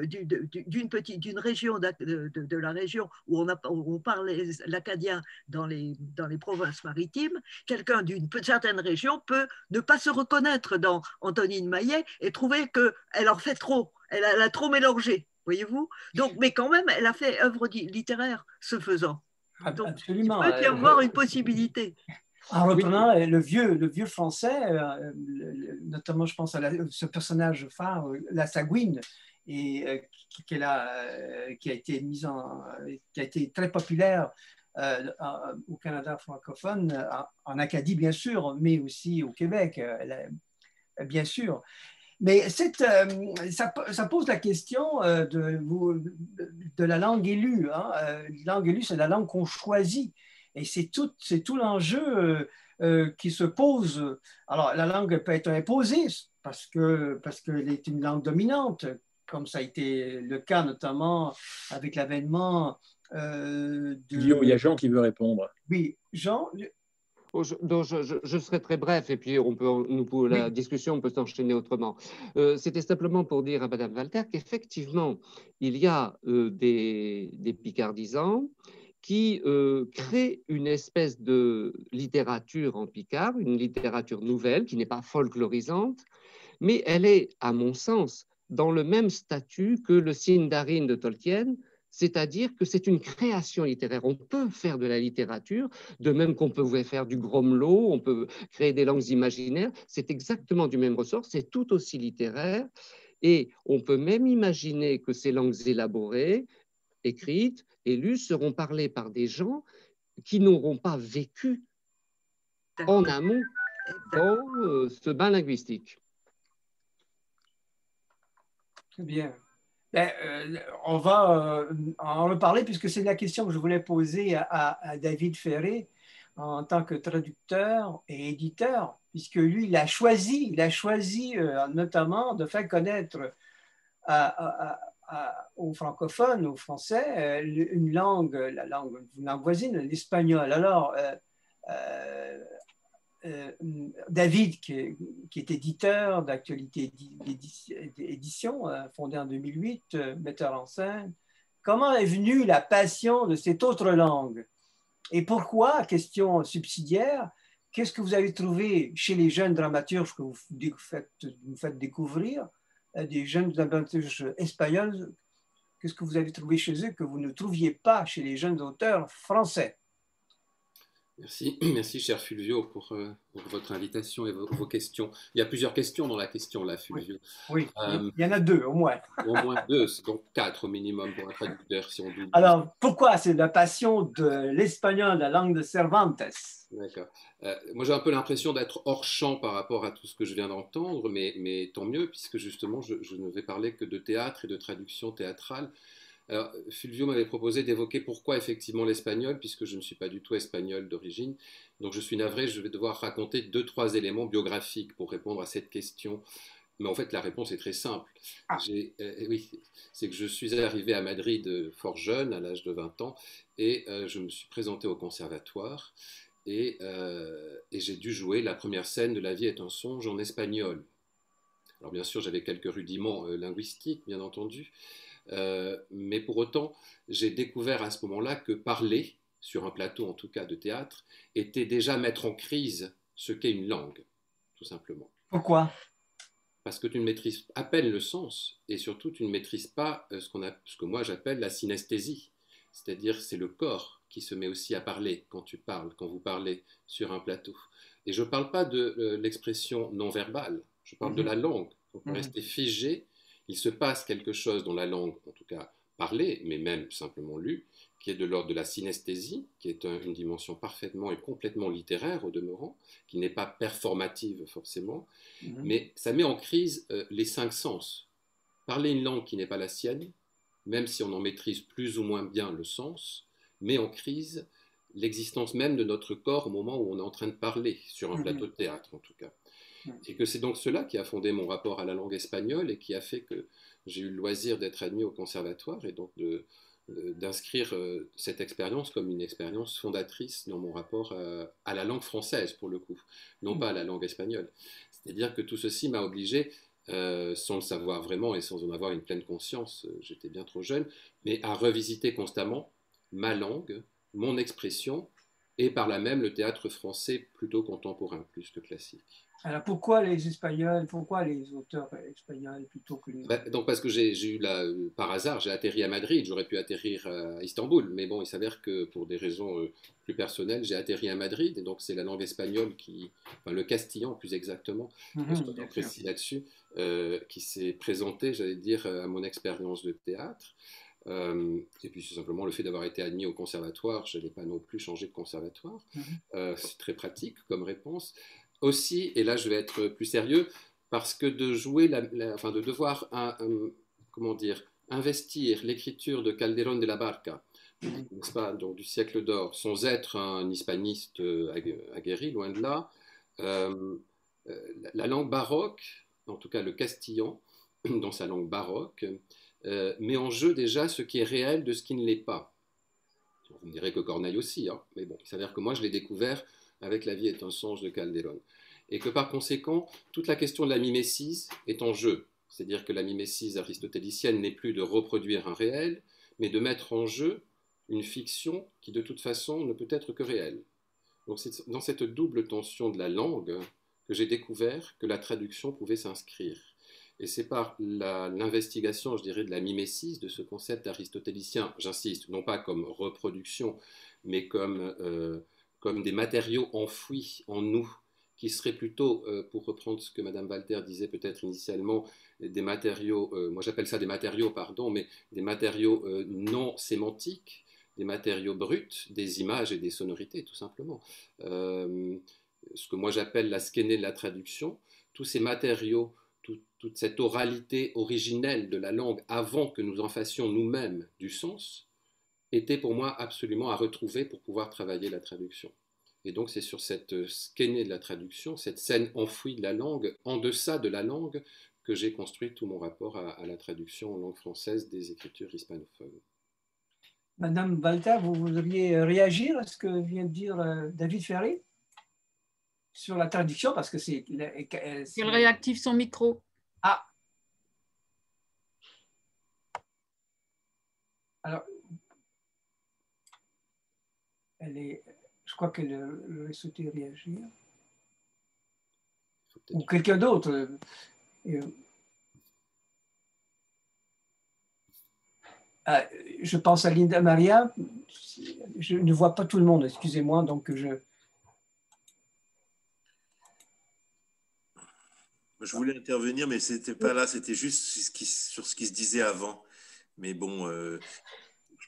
région, de la région où on parle l'acadien dans les provinces maritimes, quelqu'un d'une certaine région peut ne pas se reconnaître dans Antonine Maillet et trouver qu'elle en fait trop, elle a trop mélangé, voyez-vous. Donc, mais quand même, elle a fait œuvre littéraire ce faisant. Donc, absolument. Il peut y avoir une possibilité. En reprenant le vieux français, notamment je pense à ce personnage phare, la Sagouine, et qui a été qui a été très populaire au Canada francophone, en Acadie bien sûr, mais aussi au Québec, bien sûr. Mais ça pose la question de la langue élue. Hein. La langue élue, c'est la langue qu'on choisit. Et c'est tout l'enjeu qui se pose. Alors, la langue peut être imposée parce qu'elle est une langue dominante, comme ça a été le cas notamment avec l'avènement de... Il y a Jean qui veut répondre. Oui, Jean. Donc, je serai très bref et puis la discussion peut s'enchaîner autrement. C'était simplement pour dire à Madame Walter qu'effectivement, il y a des picardisants qui créent une espèce de littérature en picard, une littérature nouvelle qui n'est pas folklorisante, mais elle est, à mon sens, dans le même statut que le Sindarin de Tolkien, c'est-à-dire que c'est une création littéraire. On peut faire de la littérature, de même qu'on peut faire du gromelot, on peut créer des langues imaginaires, c'est exactement du même ressort, c'est tout aussi littéraire, et on peut même imaginer que ces langues élaborées, écrites, lues, seront parlées par des gens qui n'auront pas vécu en amont dans ce bain linguistique. Très bien. On va en reparler puisque c'est la question que je voulais poser à David Ferré. en tant que traducteur et éditeur, puisque lui, il a choisi notamment de faire connaître aux francophones, aux Français, une langue, la langue voisine, l'espagnol. Alors, David, qui est éditeur d'Actualité Édition, fondé en 2008, metteur en scène, comment est venue la passion de cette autre langue? Et pourquoi, question subsidiaire, qu'est-ce que vous avez trouvé chez les jeunes dramaturges que vous faites découvrir, des jeunes dramaturges espagnols, qu'est-ce que vous avez trouvé chez eux que vous ne trouviez pas chez les jeunes auteurs français? Merci, merci cher Fulvio pour votre invitation et vos questions. Il y a plusieurs questions dans la question là, Fulvio. Oui, il y en a deux au moins. Au moins deux, donc quatre au minimum pour un traducteur si on double. Alors, pourquoi c'est la passion de l'espagnol, la langue de Cervantes? D'accord. Moi j'ai un peu l'impression d'être hors champ par rapport à tout ce que je viens d'entendre, mais tant mieux, puisque justement je ne vais parler que de théâtre et de traduction théâtrale. Alors, Fulvio m'avait proposé d'évoquer pourquoi effectivement l'espagnol, puisque je ne suis pas du tout espagnol d'origine. Donc je suis navré, je vais devoir raconter 2-3 éléments biographiques pour répondre à cette question. Mais en fait, la réponse est très simple. Oui, c'est que je suis arrivé à Madrid fort jeune, à l'âge de 20 ans, et je me suis présenté au conservatoire, et j'ai dû jouer la première scène de La vie est un songe en espagnol. Alors bien sûr, j'avais quelques rudiments linguistiques, bien entendu, mais pour autant, j'ai découvert à ce moment-là que parler, sur un plateau en tout cas de théâtre, était déjà mettre en crise ce qu'est une langue, tout simplement. Pourquoi? Parce que tu ne maîtrises à peine le sens, et surtout tu ne maîtrises pas ce que moi j'appelle la synesthésie, c'est-à-dire c'est le corps qui se met aussi à parler quand tu parles, quand vous parlez sur un plateau. Et je ne parle pas de l'expression non verbale, je parle de la langue. On peut rester figé. Il se passe quelque chose dans la langue, en tout cas parlée, mais même simplement lue, qui est de l'ordre de la synesthésie, qui est une dimension parfaitement et complètement littéraire au demeurant, qui n'est pas performative forcément, mais ça met en crise les 5 sens. Parler une langue qui n'est pas la sienne, même si on en maîtrise plus ou moins bien le sens, met en crise l'existence même de notre corps au moment où on est en train de parler, sur un plateau de théâtre en tout cas. Et que c'est donc cela qui a fondé mon rapport à la langue espagnole et qui a fait que j'ai eu le loisir d'être admis au conservatoire et donc d'inscrire cette expérience comme une expérience fondatrice dans mon rapport à la langue française pour le coup, non pas à la langue espagnole. C'est-à-dire que tout ceci m'a obligé, sans le savoir vraiment et sans en avoir une pleine conscience, j'étais bien trop jeune, mais à revisiter constamment ma langue, mon expression et par là même le théâtre français plutôt contemporain, plus que classique. Alors pourquoi les Espagnols, pourquoi les auteurs espagnols plutôt que les... Donc parce que j'ai eu par hasard, j'ai atterri à Madrid, j'aurais pu atterrir à Istanbul, mais bon, il s'avère que pour des raisons plus personnelles, j'ai atterri à Madrid, et donc c'est la langue espagnole enfin le castillan plus exactement, soyons précis là-dessus, qui s'est présenté, j'allais dire, à mon expérience de théâtre. Et puis c'est simplement le fait d'avoir été admis au conservatoire, je n'ai pas non plus changé de conservatoire, c'est très pratique comme réponse. Aussi, et là je vais être plus sérieux, parce que de jouer, enfin de devoir comment dire, investir l'écriture de Calderón de la Barca, n'est-ce pas, donc du siècle d'or, sans être un hispaniste aguerri, loin de là, la langue baroque, en tout cas le castillan, dans sa langue baroque, met en jeu déjà ce qui est réel de ce qui ne l'est pas. Vous me direz que Corneille aussi, hein, mais bon, il s'avère que moi je l'ai découvert avec La vie est un songe de Calderón. Et que par conséquent, toute la question de la mimésis est en jeu. C'est-à-dire que la mimésis aristotélicienne n'est plus de reproduire un réel, mais de mettre en jeu une fiction qui de toute façon ne peut être que réelle. Donc c'est dans cette double tension de la langue que j'ai découvert que la traduction pouvait s'inscrire. Et c'est par l'investigation, je dirais, de la mimésis, de ce concept aristotélicien, j'insiste, non pas comme reproduction, mais comme des matériaux enfouis en nous, qui seraient plutôt, pour reprendre ce que Madame Walter disait peut-être initialement, des matériaux, moi j'appelle ça des matériaux, pardon, mais des matériaux non sémantiques, des matériaux bruts, des images et des sonorités, tout simplement. Ce que moi j'appelle la skéné de la traduction, tous ces matériaux, toute cette oralité originelle de la langue, avant que nous en fassions nous-mêmes du sens, était pour moi absolument à retrouver pour pouvoir travailler la traduction. Et donc c'est sur ce qu'est née de la traduction, cette scène enfouie de la langue, en deçà de la langue, que j'ai construit tout mon rapport à la traduction en langue française des écritures hispanophones. Madame Walter, vous voudriez réagir à ce que vient de dire David Ferry sur la traduction, parce que c'est... Elle réactive son micro. Ah. Alors, je crois qu'elle aurait souhaité réagir. Ou quelqu'un d'autre. Je pense à Linda Maria. Je ne vois pas tout le monde, excusez-moi, donc je voulais intervenir, mais c'était pas là, c'était juste sur ce qui se disait avant. Mais bon, je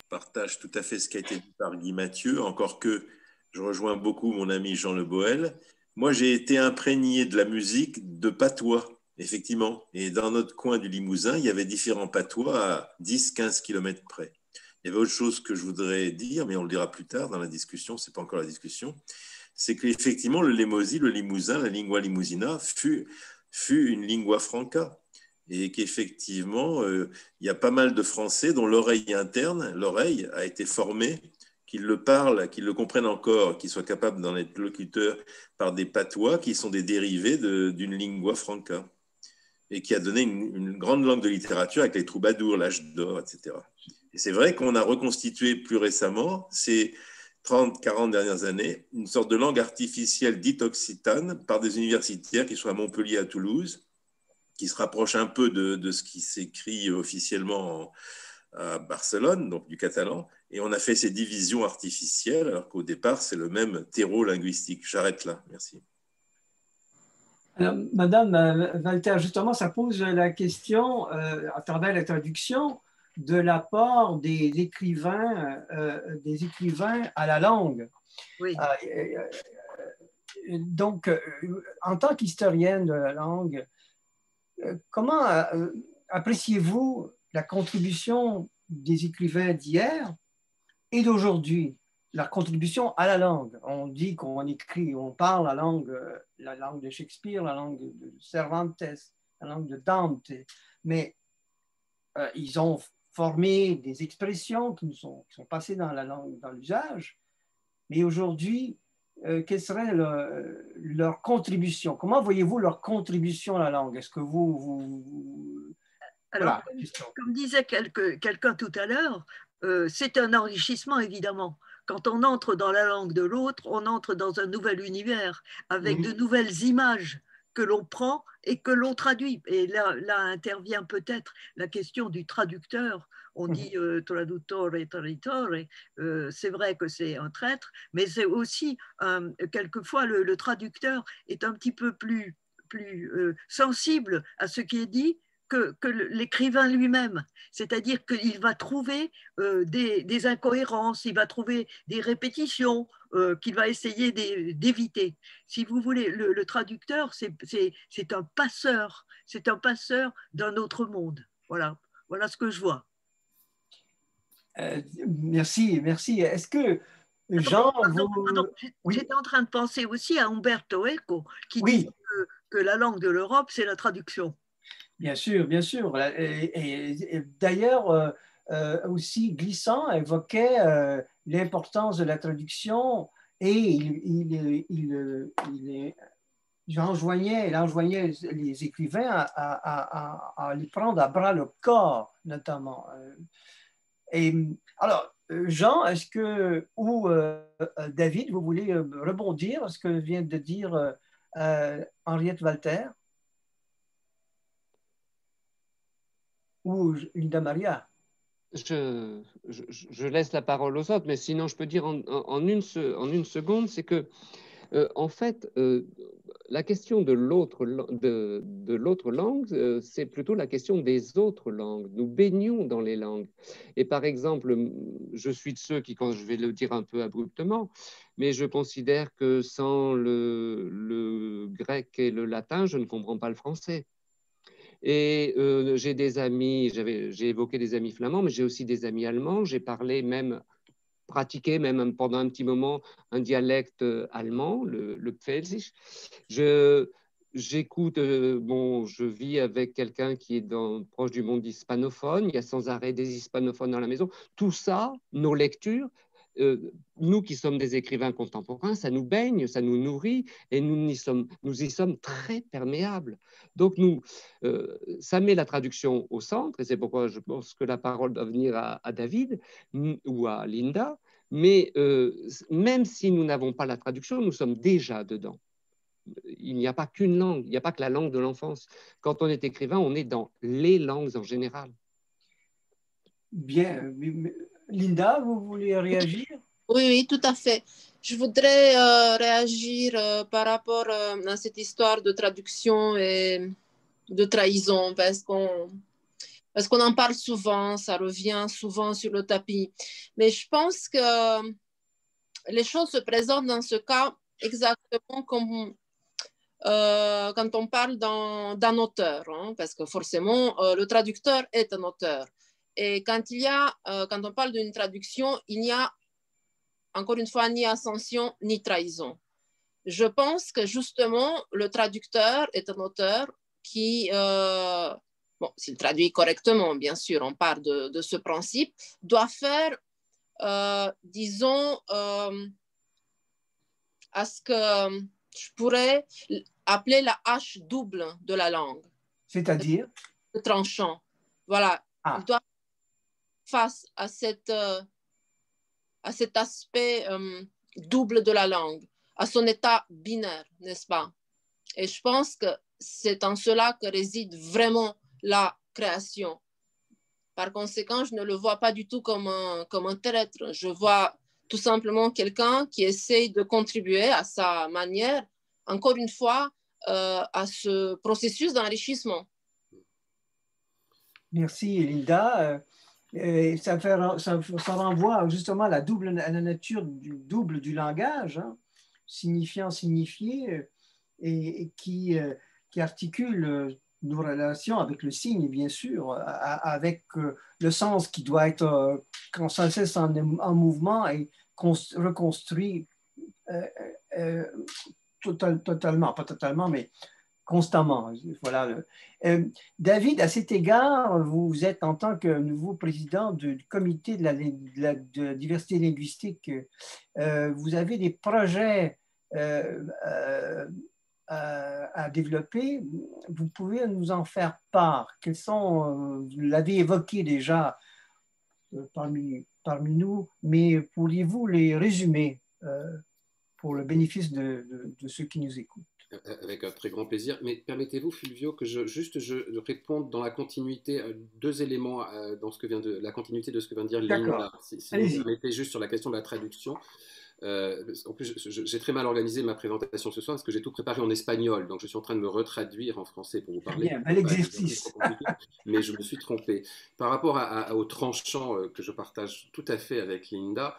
partage tout à fait ce qui a été dit par Guy Mathieu, encore que je rejoins beaucoup mon ami Jean Le Bohel. Moi, j'ai été imprégné de la musique de patois, effectivement. Et dans notre coin du Limousin, il y avait différents patois à 10-15 km près. Il y avait autre chose que je voudrais dire, mais on le dira plus tard dans la discussion, ce n'est pas encore la discussion, c'est qu'effectivement, le Limousin, la lingua limousina, fut une lingua franca. Et qu'effectivement, il y a pas mal de Français dont l'oreille interne, l'oreille, a été formée, qu'ils le parlent, qu'ils le comprennent encore, qu'ils soient capables d'en être locuteurs par des patois qui sont des dérivés d'une lingua franca et qui a donné une grande langue de littérature avec les troubadours, l'âge d'or, etc. Et c'est vrai qu'on a reconstitué plus récemment, ces 30-40 dernières années, une sorte de langue artificielle dite occitane par des universitaires qui sont à Montpellier, à Toulouse, qui se rapproche un peu de ce qui s'écrit officiellement à Barcelone, donc du catalan, et on a fait ces divisions artificielles, alors qu'au départ, c'est le même terreau linguistique. J'arrête là, merci. Alors, Madame Walter, justement, ça pose la question, à travers la traduction, de l'apport des écrivains à la langue. Oui. Donc, en tant qu'historienne de la langue, comment appréciez-vous la contribution des écrivains d'hier et d'aujourd'hui, leur contribution à la langue? On dit qu'on écrit, on parle la langue de Shakespeare, la langue de Cervantes, la langue de Dante, mais ils ont formé des expressions qui sont passées dans la langue, dans l'usage. Mais aujourd'hui, quelle serait leur contribution? Comment voyez-vous leur contribution à la langue? Est-ce que Alors, comme disait quelqu'un tout à l'heure, c'est un enrichissement, évidemment. Quand on entre dans la langue de l'autre, on entre dans un nouvel univers, avec de nouvelles images que l'on prend et que l'on traduit. Et là intervient peut-être la question du traducteur. On dit traduttore, traditore, c'est vrai que c'est un traître, mais c'est aussi, quelquefois, le traducteur est un petit peu plus sensible à ce qui est dit que l'écrivain lui-même, c'est-à-dire qu'il va trouver des incohérences, il va trouver des répétitions qu'il va essayer d'éviter. Si vous voulez, le traducteur, c'est un passeur d'un autre monde. Voilà ce que je vois. Merci. Est-ce que Jean, J'étais en train de penser aussi à Umberto Eco, qui dit que la langue de l'Europe, c'est la traduction. Bien sûr. Et d'ailleurs, aussi, Glissant évoquait l'importance de la traduction et il enjoignait les écrivains à les prendre à bras le corps, notamment. Et alors, Jean, ou David, vous voulez rebondir à ce que vient de dire Henriette Walter? Ou Linda Maria? Je laisse la parole aux autres, mais sinon je peux dire en une seconde, c'est que en fait, la question de l'autre langue, c'est plutôt la question des autres langues. Nous baignons dans les langues. Et par exemple, je suis de ceux qui, quand je vais le dire un peu abruptement, mais je considère que sans le grec et le latin, je ne comprends pas le français. Et j'ai des amis, j'ai évoqué des amis flamands, mais j'ai aussi des amis allemands. J'ai parlé même pratiqué même pendant un petit moment un dialecte allemand, le Pfälzisch. J'écoute, je vis avec quelqu'un qui est proche du monde hispanophone, il y a sans arrêt des hispanophones dans la maison. Tout ça, nos lectures, nous qui sommes des écrivains contemporains, ça nous baigne, ça nous nourrit et nous y sommes très perméables. Donc ça met la traduction au centre et c'est pourquoi je pense que la parole doit venir à David ou à Linda. Mais même si nous n'avons pas la traduction, nous sommes déjà dedans. Il n'y a pas qu'une langue, il n'y a pas que la langue de l'enfance. Quand on est écrivain, on est dans les langues en général. Bien. Linda, vous voulez réagir? Oui, tout à fait. Je voudrais réagir par rapport à cette histoire de traduction et de trahison, parce qu'on en parle souvent, ça revient souvent sur le tapis. Mais je pense que les choses se présentent dans ce cas exactement comme quand on parle d'un auteur, hein, parce que forcément, le traducteur est un auteur. Et quand on parle d'une traduction, il n'y a encore une fois ni ascension ni trahison. Je pense que justement, le traducteur est un auteur qui, s'il traduit correctement, bien sûr, on part de ce principe, doit faire, disons, à ce que je pourrais appeler la hache double de la langue. C'est-à-dire? Le tranchant. Voilà. Il doit face à cet aspect double de la langue, à son état binaire, n'est-ce pas? Et je pense que c'est en cela que réside vraiment la création. Par conséquent, je ne le vois pas du tout comme un traître. Je vois tout simplement quelqu'un qui essaye de contribuer à sa manière, encore une fois, à ce processus d'enrichissement. Merci, Linda. Ça renvoie justement à la nature double du langage, hein, signifiant, signifié, et qui articule nos relations avec le signe, bien sûr, avec le sens qui doit être sans cesse en mouvement et reconstruit totalement, pas totalement, mais constamment. Voilà. David, à cet égard, vous êtes en tant que nouveau président du comité de la diversité linguistique, vous avez des projets à développer. Vous pouvez nous en faire part. Quels sont, vous l'avez évoqué déjà parmi nous, mais pourriez-vous les résumer pour le bénéfice de ceux qui nous écoutent? Avec un très grand plaisir. Mais permettez-vous, Fulvio, que je réponde dans la continuité, deux éléments dans la continuité de ce que vient de dire Linda. Si vous me permettez, juste sur la question de la traduction. En plus, j'ai très mal organisé ma présentation ce soir parce que j'ai tout préparé en espagnol, donc je suis en train de me retraduire en français pour vous parler. Bien, bel exercice. Mais je me suis trompé. Par rapport au tranchant que je partage tout à fait avec Linda,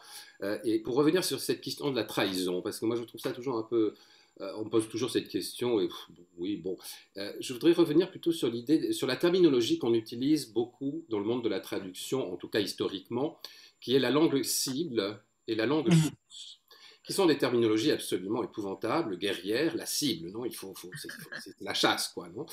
et pour revenir sur cette question de la trahison, parce que moi je trouve ça toujours un peu... on me pose toujours cette question, et oui, bon. Je voudrais revenir plutôt sur la terminologie qu'on utilise beaucoup dans le monde de la traduction, en tout cas historiquement, qui est la langue cible et la langue source, qui sont des terminologies absolument épouvantables, guerrières, la cible, non, c'est la chasse, quoi, non,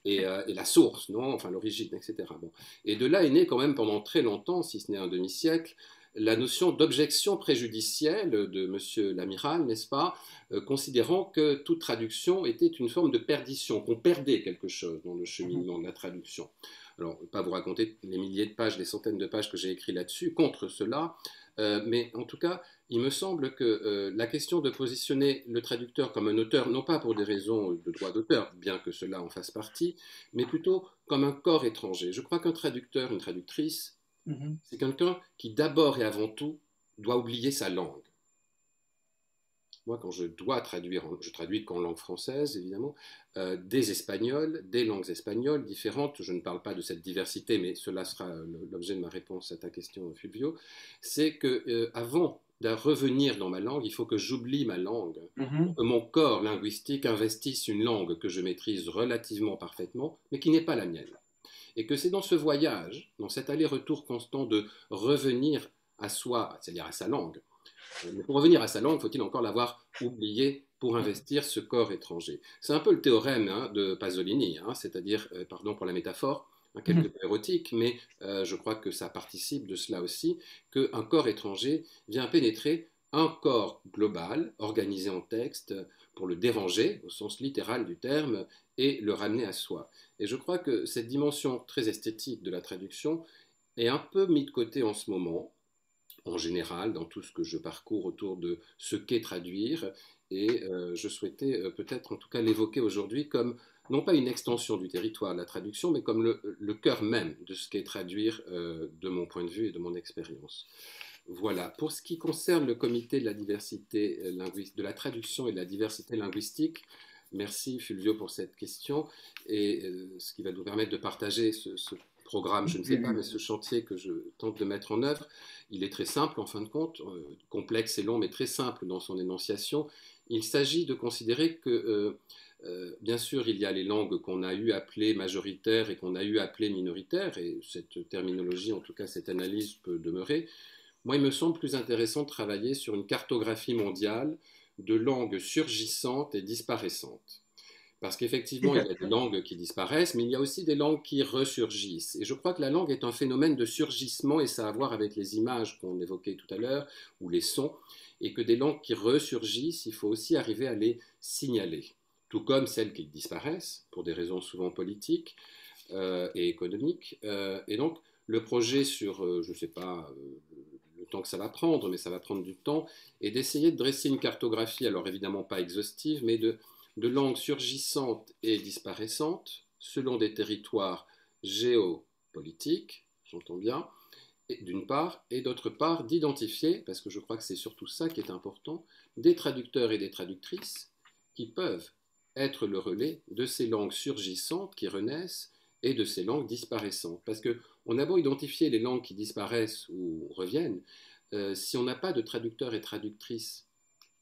et la source, non, enfin l'origine, etc. Bon. Et de là est née quand même pendant très longtemps, si ce n'est un demi-siècle, la notion d'objection préjudicielle de M. l'amiral, n'est-ce pas, considérant que toute traduction était une forme de perdition, qu'on perdait quelque chose dans le cheminement de la traduction. Alors, je ne vais pas vous raconter les milliers de pages, les centaines de pages que j'ai écrites là-dessus, contre cela, mais en tout cas, il me semble que la question de positionner le traducteur comme un auteur, non pas pour des raisons de droit d'auteur, bien que cela en fasse partie, mais plutôt comme un corps étranger. Je crois qu'un traducteur, une traductrice, c'est quelqu'un qui d'abord et avant tout doit oublier sa langue. Moi, quand je dois traduire, je traduis qu'en langue française, évidemment, des espagnols, des langues espagnoles différentes, je ne parle pas de cette diversité, mais cela sera l'objet de ma réponse à ta question, Fulvio, c'est qu'avant de revenir dans ma langue, il faut que j'oublie ma langue, que mon corps linguistique investisse une langue que je maîtrise relativement parfaitement, mais qui n'est pas la mienne. Et que c'est dans ce voyage, dans cet aller-retour constant de revenir à soi, c'est-à-dire à sa langue. Mais pour revenir à sa langue, faut-il encore l'avoir oublié pour investir ce corps étranger? C'est un peu le théorème de Pasolini, c'est-à-dire, pardon pour la métaphore, quelque peu érotique, mais je crois que ça participe de cela aussi, qu'un corps étranger vient pénétrer un corps global, organisé en texte, pour le déranger, au sens littéral du terme, et le ramener à soi. Et je crois que cette dimension très esthétique de la traduction est un peu mise de côté en ce moment, en général, dans tout ce que je parcours autour de ce qu'est traduire, et je souhaitais peut-être en tout cas l'évoquer aujourd'hui comme non pas une extension du territoire de la traduction, mais comme le cœur même de ce qu'est traduire de mon point de vue et de mon expérience. Voilà. Pour ce qui concerne le comité de la diversité de la traduction et de la diversité linguistique, merci Fulvio pour cette question, et ce qui va nous permettre de partager ce programme, je ne sais pas, mais ce chantier que je tente de mettre en œuvre, il est très simple en fin de compte, complexe et long, mais très simple dans son énonciation. Il s'agit de considérer que, bien sûr, il y a les langues qu'on a eu appelées majoritaires et qu'on a eu appelées minoritaires, et cette terminologie, en tout cas cette analyse peut demeurer. Moi, il me semble plus intéressant de travailler sur une cartographie mondiale de langues surgissantes et disparaissantes. Parce qu'effectivement, il y a des langues qui disparaissent, mais il y a aussi des langues qui ressurgissent. Et je crois que la langue est un phénomène de surgissement, et ça a à voir avec les images qu'on évoquait tout à l'heure, ou les sons, et que des langues qui ressurgissent, il faut aussi arriver à les signaler. Tout comme celles qui disparaissent, pour des raisons souvent politiques et économiques. Et donc, le projet sur, je ne sais pas, le temps que ça va prendre, mais ça va prendre du temps, est d'essayer de dresser une cartographie, alors évidemment pas exhaustive, mais de langues surgissantes et disparaissantes selon des territoires géopolitiques, j'entends bien, d'une part, et d'autre part d'identifier, parce que je crois que c'est surtout ça qui est important, des traducteurs et des traductrices qui peuvent être le relais de ces langues surgissantes qui renaissent et de ces langues disparaissantes. Parce qu'on a beau identifier les langues qui disparaissent ou reviennent, si on n'a pas de traducteurs et traductrices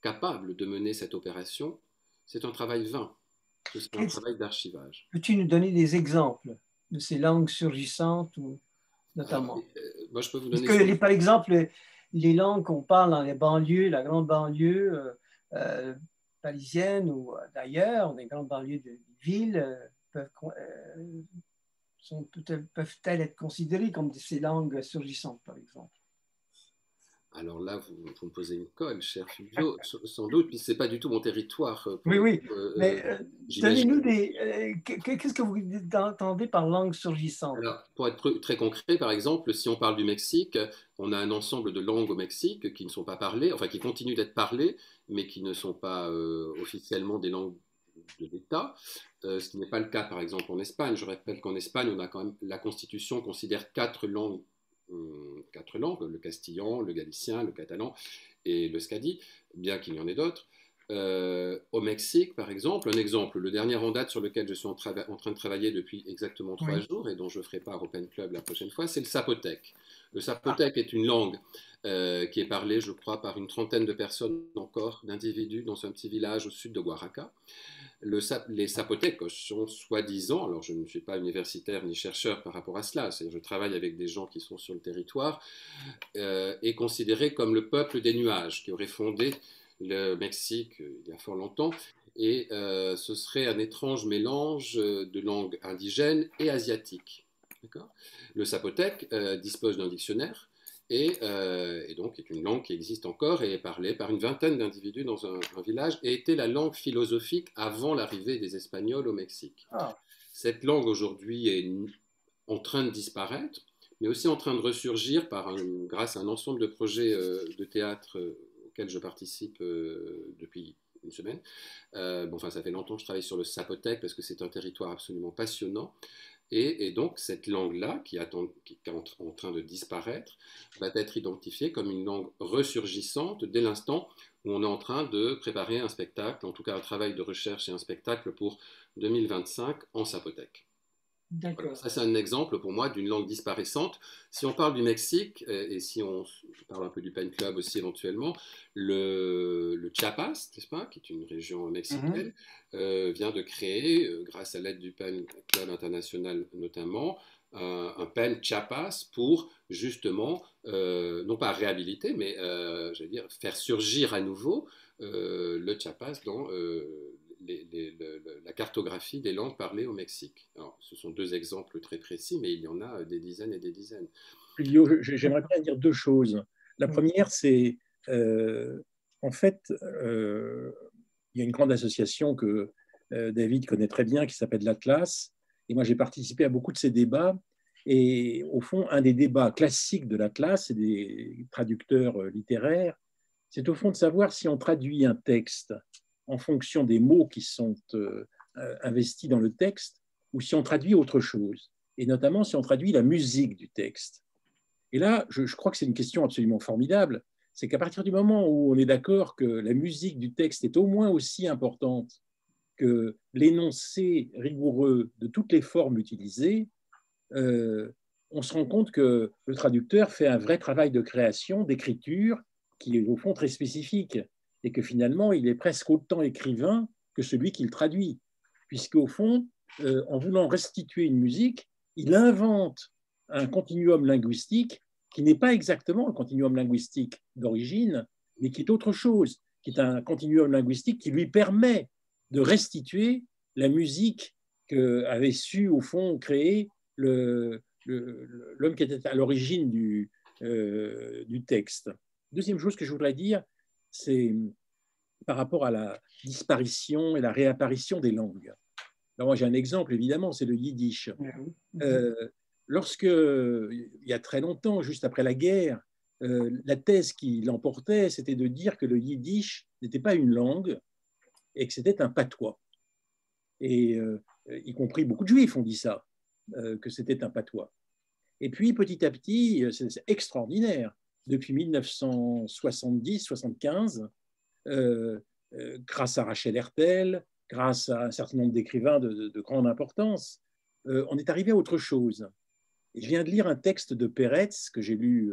capables de mener cette opération, c'est un travail vain, c'est un travail d'archivage. Peux-tu nous donner des exemples de ces langues surgissantes, notamment? Alors, moi, je peux vous donner... Parce que, par exemple, les langues qu'on parle dans les banlieues, la grande banlieue parisienne ou d'ailleurs, des grandes banlieues de villes, peuvent-elles être considérées comme ces langues surgissantes, par exemple? Alors là, vous me posez une colle, cher Fulvio, sans doute, puis ce n'est pas du tout mon territoire. Oui, mais donnez-nous qu'est-ce que vous entendez par langue surgissante? Alors, pour être très concret, par exemple, si on parle du Mexique, on a un ensemble de langues au Mexique qui ne sont pas parlées, enfin qui continuent d'être parlées, mais qui ne sont pas officiellement des langues de l'État, ce qui n'est pas le cas, par exemple, en Espagne. Je rappelle qu'en Espagne, on a quand même, la Constitution considère quatre langues, le castillan, le galicien, le catalan et le scadi, bien qu'il y en ait d'autres. Au Mexique, par exemple, un exemple, le dernier en date sur lequel je suis en train de travailler depuis exactement 3 jours et dont je ferai part au Pen Club la prochaine fois, c'est le zapotèque. Le zapotèque est une langue qui est parlée, je crois, par une trentaine de personnes encore, d'individus dans un petit village au sud de Oaxaca. Les zapotèques sont soi-disant, alors je ne suis pas universitaire ni chercheur par rapport à cela, je travaille avec des gens qui sont sur le territoire, est considéré comme le peuple des nuages qui aurait fondé le Mexique il y a fort longtemps, et ce serait un étrange mélange de langues indigènes et asiatiques. Le zapotèque dispose d'un dictionnaire et donc est une langue qui existe encore et est parlée par une vingtaine d'individus dans un village et était la langue philosophique avant l'arrivée des Espagnols au Mexique. Cette langue aujourd'hui est en train de disparaître, mais aussi en train de ressurgir grâce à un ensemble de projets de théâtre auxquels je participe depuis une semaine. Ça fait longtemps que je travaille sur le zapotèque parce que c'est un territoire absolument passionnant. Et donc, cette langue-là, qui est en train de disparaître, va être identifiée comme une langue ressurgissante dès l'instant où on est en train de préparer un spectacle, en tout cas un travail de recherche et un spectacle pour 2025 en zapotèque. Voilà, ça, c'est un exemple pour moi d'une langue disparaissante. Si on parle du Mexique, et si on parle un peu du Pen Club aussi éventuellement, le Chiapas, n'est-ce pas, qui est une région mexicaine, vient de créer, grâce à l'aide du Pen Club international notamment, un pen Chiapas pour justement, non pas réhabiliter, mais j'allais dire, faire surgir à nouveau le Chiapas dans la cartographie des langues parlées au Mexique. Alors, ce sont deux exemples très précis, mais il y en a des dizaines et des dizaines. J'aimerais bien dire deux choses. La première, c'est en fait, il y a une grande association que David connaît très bien qui s'appelle l'Atlas. Et moi, j'ai participé à beaucoup de ces débats. Et au fond, un des débats classiques de l'Atlas et des traducteurs littéraires, c'est au fond de savoir si on traduit un texte en fonction des mots qui sont investis dans le texte ou si on traduit autre chose. Et notamment si on traduit la musique du texte. Et là, je crois que c'est une question absolument formidable. C'est qu'à partir du moment où on est d'accord que la musique du texte est au moins aussi importante que l'énoncé rigoureux de toutes les formes utilisées, on se rend compte que le traducteur fait un vrai travail de création, d'écriture, qui est au fond très spécifique, et que finalement, il est presque autant écrivain que celui qui le traduit, puisqu'au fond, en voulant restituer une musique, il invente un continuum linguistique qui n'est pas exactement le continuum linguistique d'origine, mais qui est autre chose, qui est un continuum linguistique qui lui permet de restituer la musique qu'avait su, au fond, créer l'homme qui était à l'origine du texte. Deuxième chose que je voudrais dire, c'est par rapport à la disparition et la réapparition des langues. Alors moi, j'ai un exemple, évidemment, c'est le yiddish. Lorsque, il y a très longtemps, juste après la guerre, la thèse qui l'emportait, c'était de dire que le yiddish n'était pas une langue et que c'était un patois. Et y compris beaucoup de juifs ont dit ça, que c'était un patois. Et puis, petit à petit, c'est extraordinaire, depuis 1970-75, grâce à Rachel Hertel, grâce à un certain nombre d'écrivains de grande importance, on est arrivé à autre chose. Et je viens de lire un texte de Peretz que j'ai lu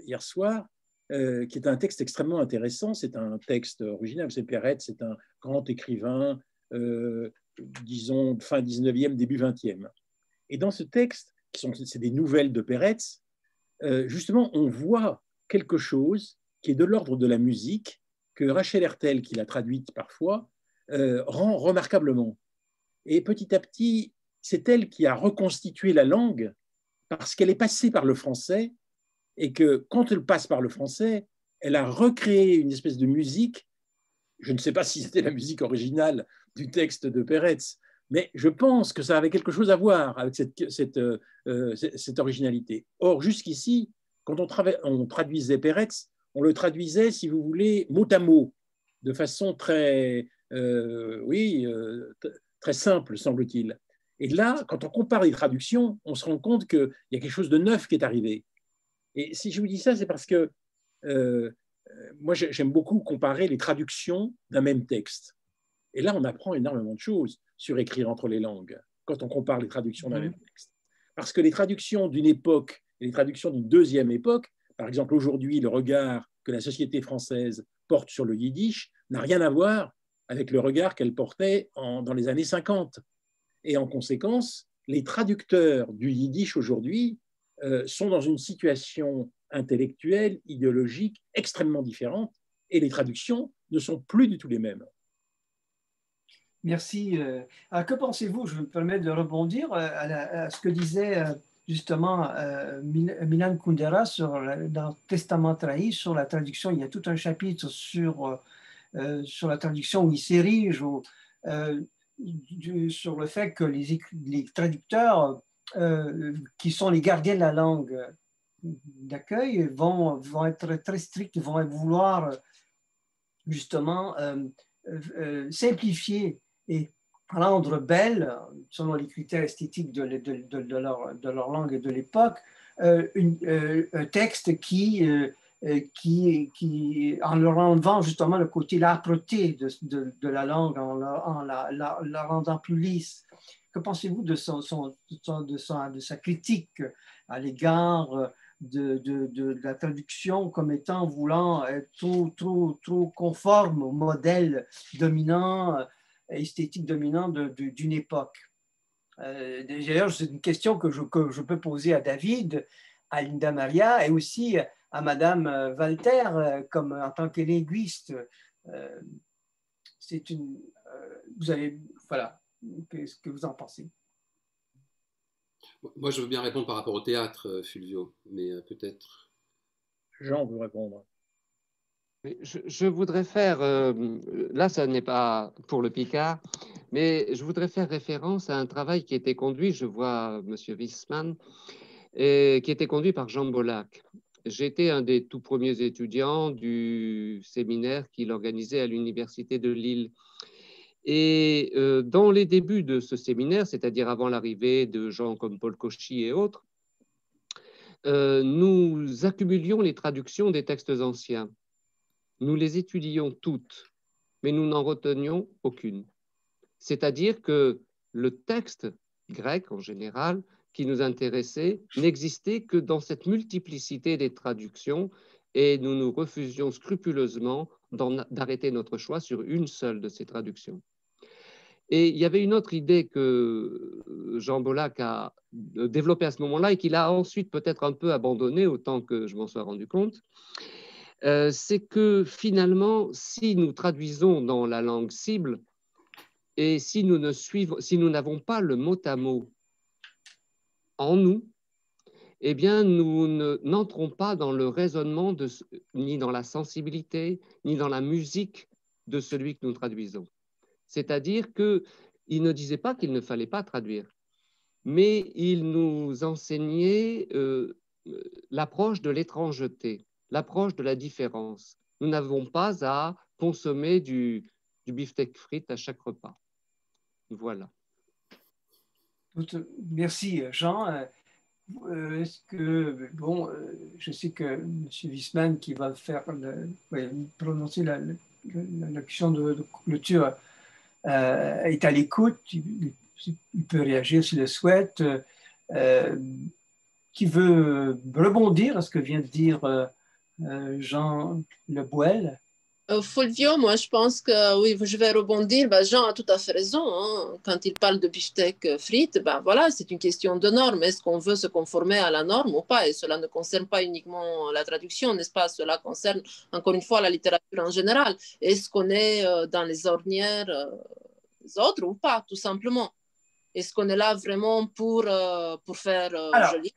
hier soir, qui est un texte extrêmement intéressant. C'est un texte original. C'est Peretz, c'est un grand écrivain, disons, fin 19e, début 20e. Et dans ce texte, c'est des nouvelles de Peretz, justement, on voit quelque chose qui est de l'ordre de la musique, que Rachel Hertel, qui l'a traduite parfois, rend remarquablement. Et petit à petit, c'est elle qui a reconstitué la langue parce qu'elle est passée par le français et que quand elle passe par le français, elle a recréé une espèce de musique. Je ne sais pas si c'était la musique originale du texte de Peretz, mais je pense que ça avait quelque chose à voir avec cette originalité. Or, jusqu'ici, quand on traduisait Peretz, on le traduisait, si vous voulez, mot à mot, de façon très, très simple, semble-t-il. Et là, quand on compare les traductions, on se rend compte qu'il y a quelque chose de neuf qui est arrivé. Et si je vous dis ça, c'est parce que moi, j'aime beaucoup comparer les traductions d'un même texte. Et là, on apprend énormément de choses sur écrire entre les langues, quand on compare les traductions d'un même texte. Parce que les traductions d'une époque et les traductions d'une deuxième époque, par exemple, aujourd'hui, le regard que la société française porte sur le yiddish n'a rien à voir avec le regard qu'elle portait dans les années 50. Et en conséquence, les traducteurs du yiddish aujourd'hui sont dans une situation intellectuelle, idéologique extrêmement différente, et les traductions ne sont plus du tout les mêmes. Merci. Alors, que pensez-vous, je me permets de rebondir à ce que disait justement Milan Kundera dans Testament trahi sur la traduction. Il y a tout un chapitre sur la traduction où il s'érige sur le fait que les traducteurs qui sont les gardiens de la langue d'accueil vont être très stricts, vont vouloir justement simplifier et rendre belle, selon les critères esthétiques de leur langue et de l'époque, un texte qui, en leur enlevant justement le côté l'âpreté de la langue, en la rendant plus lisse. Que pensez-vous de sa critique à l'égard de la traduction comme étant voulant être trop conforme au modèle dominant, esthétique dominant d'une époque? D'ailleurs, c'est une question que je peux poser à David, à Linda Maria et aussi à Madame Walter, comme en tant que linguiste. C'est une. Vous avez. Voilà. Qu'est-ce que vous en pensez? Moi, je veux bien répondre par rapport au théâtre, Fulvio, mais peut-être. Jean veut répondre. Je voudrais faire, là ça n'est pas pour le Picard, mais je voudrais faire référence à un travail qui a été conduit, je vois M. Wiesmann, et qui était conduit par Jean Bollack. J'étais un des tout premiers étudiants du séminaire qu'il organisait à l'Université de Lille. Et dans les débuts de ce séminaire, c'est-à-dire avant l'arrivée de gens comme Paul Cauchy et autres, nous accumulions les traductions des textes anciens. Nous les étudions toutes, mais nous n'en retenions aucune. C'est-à-dire que le texte grec, en général, qui nous intéressait, n'existait que dans cette multiplicité des traductions et nous nous refusions scrupuleusement d'arrêter notre choix sur une seule de ces traductions. Et il y avait une autre idée que Jean Bollack a développée à ce moment-là et qu'il a ensuite peut-être un peu abandonnée, autant que je m'en sois rendu compte, c'est que finalement, si nous traduisons dans la langue cible et si nous n'avons pas le mot à mot en nous, eh bien, nous n'entrons pas dans le raisonnement, ni dans la sensibilité, ni dans la musique de celui que nous traduisons. C'est-à-dire qu'il ne disait pas qu'il ne fallait pas traduire, mais il nous enseignait l'approche de l'étrangeté, l'approche de la différence. Nous n'avons pas à consommer du beefsteak frites à chaque repas. Voilà. Merci, Jean. Est-ce que, bon, je sais que M. Wiesmann qui va faire prononcer la locution de clôture est à l'écoute, il peut réagir s'il le souhaite. Qui veut rebondir à ce que vient de dire Jean Le Bouel? Fulvio, moi je pense que oui, je vais rebondir. Ben, Jean a tout à fait raison. Hein. Quand il parle de beefsteak frites, ben, voilà, c'est une question de norme. Est-ce qu'on veut se conformer à la norme ou pas? Et cela ne concerne pas uniquement la traduction, n'est-ce pas? Cela concerne encore une fois la littérature en général. Est-ce qu'on est dans les ornières des autres ou pas, tout simplement? Est-ce qu'on est là vraiment pour faire joli?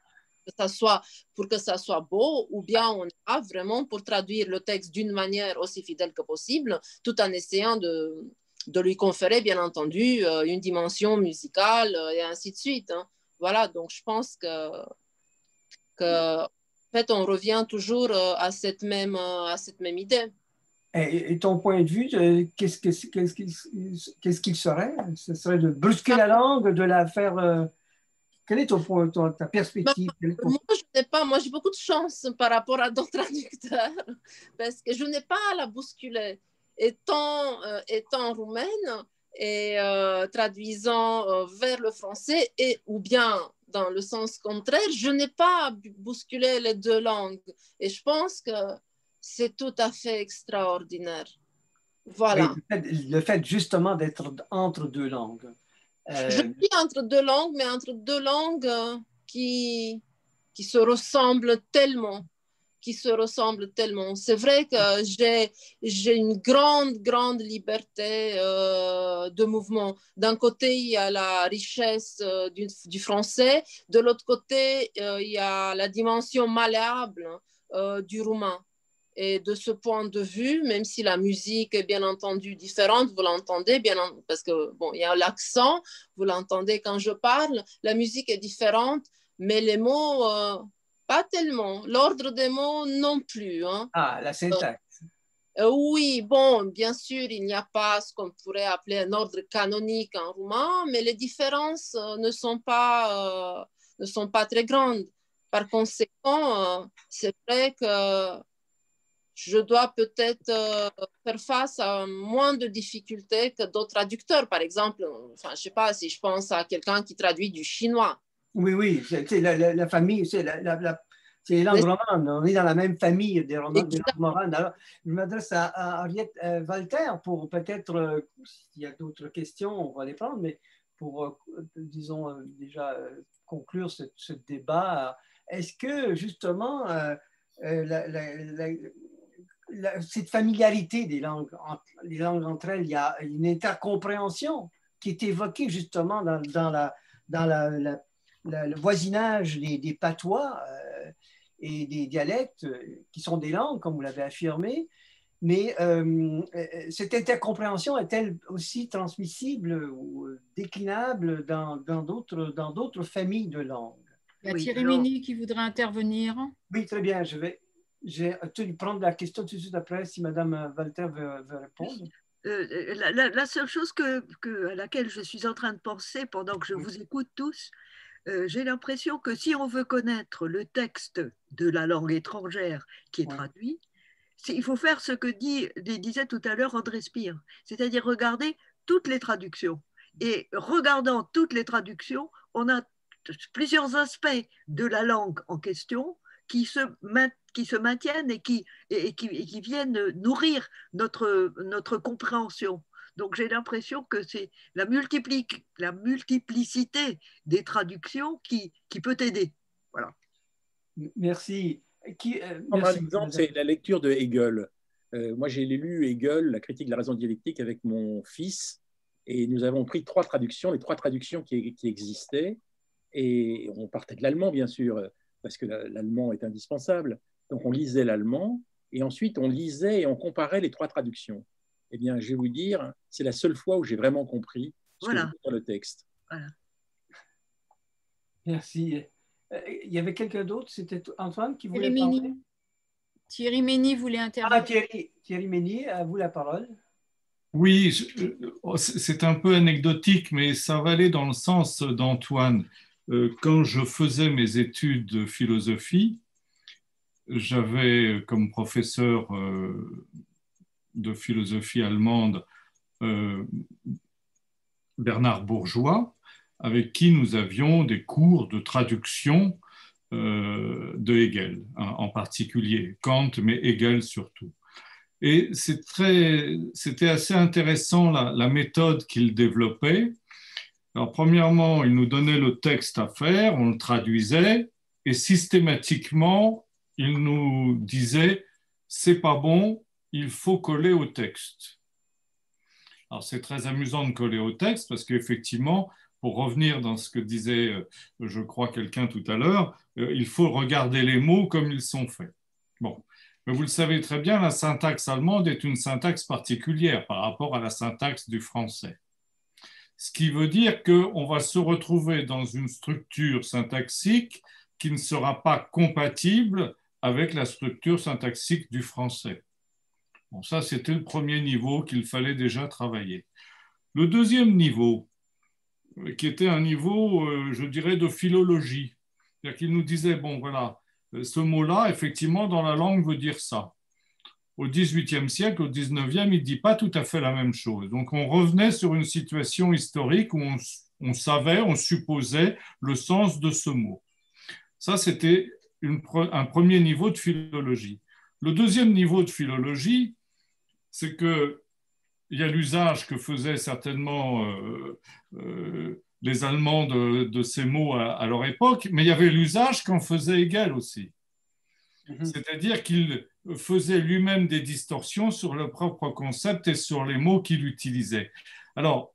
Pour que ça soit beau, ou bien on est là vraiment pour traduire le texte d'une manière aussi fidèle que possible, tout en essayant de lui conférer, bien entendu, une dimension musicale et ainsi de suite. Hein. Voilà, donc je pense que en fait, on revient toujours à cette même idée. Et ton point de vue, qu'est-ce qu'il serait? Ce serait de brusquer la langue, de la faire... Quelle est ta perspective? Moi, j'ai beaucoup de chance par rapport à d'autres traducteurs parce que je n'ai pas à la bousculer. Étant roumaine et traduisant vers le français ou bien dans le sens contraire, je n'ai pas à bousculer les deux langues. Et je pense que c'est tout à fait extraordinaire. Voilà. Oui, le fait justement d'être entre deux langues. Je suis entre deux langues, mais entre deux langues qui se ressemblent tellement. C'est vrai que j'ai une grande liberté de mouvement. D'un côté, il y a la richesse du français. De l'autre côté, il y a la dimension malléable du roumain. Et de ce point de vue, même si la musique est bien entendu différente, vous l'entendez bien, parce que bon, il y a l'accent, vous l'entendez quand je parle, la musique est différente, mais les mots, pas tellement. L'ordre des mots non plus. Hein. Ah, la syntaxe. Oui, bon, bien sûr, il n'y a pas ce qu'on pourrait appeler un ordre canonique en roumain, mais les différences ne sont pas très grandes. Par conséquent, c'est vrai que je dois peut-être faire face à moins de difficultés que d'autres traducteurs. Par exemple, enfin, je ne sais pas si je pense à quelqu'un qui traduit du chinois. Oui, c'est la famille, c'est les langues romanes. On est dans la même famille des langues romanes. Alors, je m'adresse à Henriette Walter pour peut-être, s'il y a d'autres questions, on va les prendre, mais disons, déjà conclure ce débat, est-ce que justement cette familiarité des langues, les langues entre elles, il y a une intercompréhension qui est évoquée justement dans le voisinage des patois et des dialectes qui sont des langues, comme vous l'avez affirmé. Mais cette intercompréhension est-elle aussi transmissible ou déclinable dans d'autres familles de langues? Il y a Thierry Mény qui voudrait intervenir. Oui, très bien. Je vais prendre la question tout de suite après si Mme Walter veut répondre. La seule chose à laquelle je suis en train de penser pendant que je vous écoute tous, j'ai l'impression que si on veut connaître le texte de la langue étrangère qui est traduit, il faut faire ce que disait tout à l'heure André Spire, c'est-à-dire regarder toutes les traductions. Et regardant toutes les traductions, on a plusieurs aspects de la langue en question qui se maintiennent et qui viennent nourrir notre compréhension. Donc j'ai l'impression que c'est la multiplicité des traductions qui peut aider. Voilà. Merci. Par exemple, c'est la lecture de Hegel. Moi, j'ai lu Hegel, La critique de la raison dialectique, avec mon fils, et nous avons pris les trois traductions qui existaient, et on partait de l'allemand, bien sûr, parce que l'allemand est indispensable. Donc, on lisait l'allemand, et ensuite, on lisait et on comparait les trois traductions. Eh bien, je vais vous dire, c'est la seule fois où j'ai vraiment compris ce que veut dire le texte. Voilà. Merci. Il y avait quelqu'un d'autre? C'était Antoine qui voulait parler? Thierry Mény voulait intervenir. Thierry Mény, à vous la parole. Oui, c'est un peu anecdotique, mais ça va aller dans le sens d'Antoine. Quand je faisais mes études de philosophie, j'avais comme professeur de philosophie allemande Bernard Bourgeois, avec qui nous avions des cours de traduction de Hegel, en particulier Kant, mais Hegel surtout. Et c'était assez intéressant la méthode qu'il développait. Alors, premièrement, il nous donnait le texte à faire, on le traduisait, et systématiquement, il nous disait « c'est pas bon, il faut coller au texte ». Alors, c'est très amusant de coller au texte parce qu'effectivement, pour revenir dans ce que disait, je crois, quelqu'un tout à l'heure, il faut regarder les mots comme ils sont faits. Bon, mais vous le savez très bien, la syntaxe allemande est une syntaxe particulière par rapport à la syntaxe du français. Ce qui veut dire qu'on va se retrouver dans une structure syntaxique qui ne sera pas compatible avec la structure syntaxique du français. Bon, ça, c'était le premier niveau qu'il fallait déjà travailler. Le deuxième niveau, qui était un niveau, je dirais, de philologie. C'est-à-dire qu'il nous disait, bon, voilà, ce mot-là, effectivement, dans la langue veut dire ça. Au XVIIIe siècle, au XIXe, il ne dit pas tout à fait la même chose. Donc, on revenait sur une situation historique où on savait, on supposait le sens de ce mot. Ça, c'était un premier niveau de philologie. Le deuxième niveau de philologie, c'est qu'il y a l'usage que faisaient certainement les Allemands de ces mots à leur époque, mais il y avait l'usage qu'en faisait Hegel aussi. C'est-à-dire qu'il faisait lui-même des distorsions sur le propre concept et sur les mots qu'il utilisait. Alors,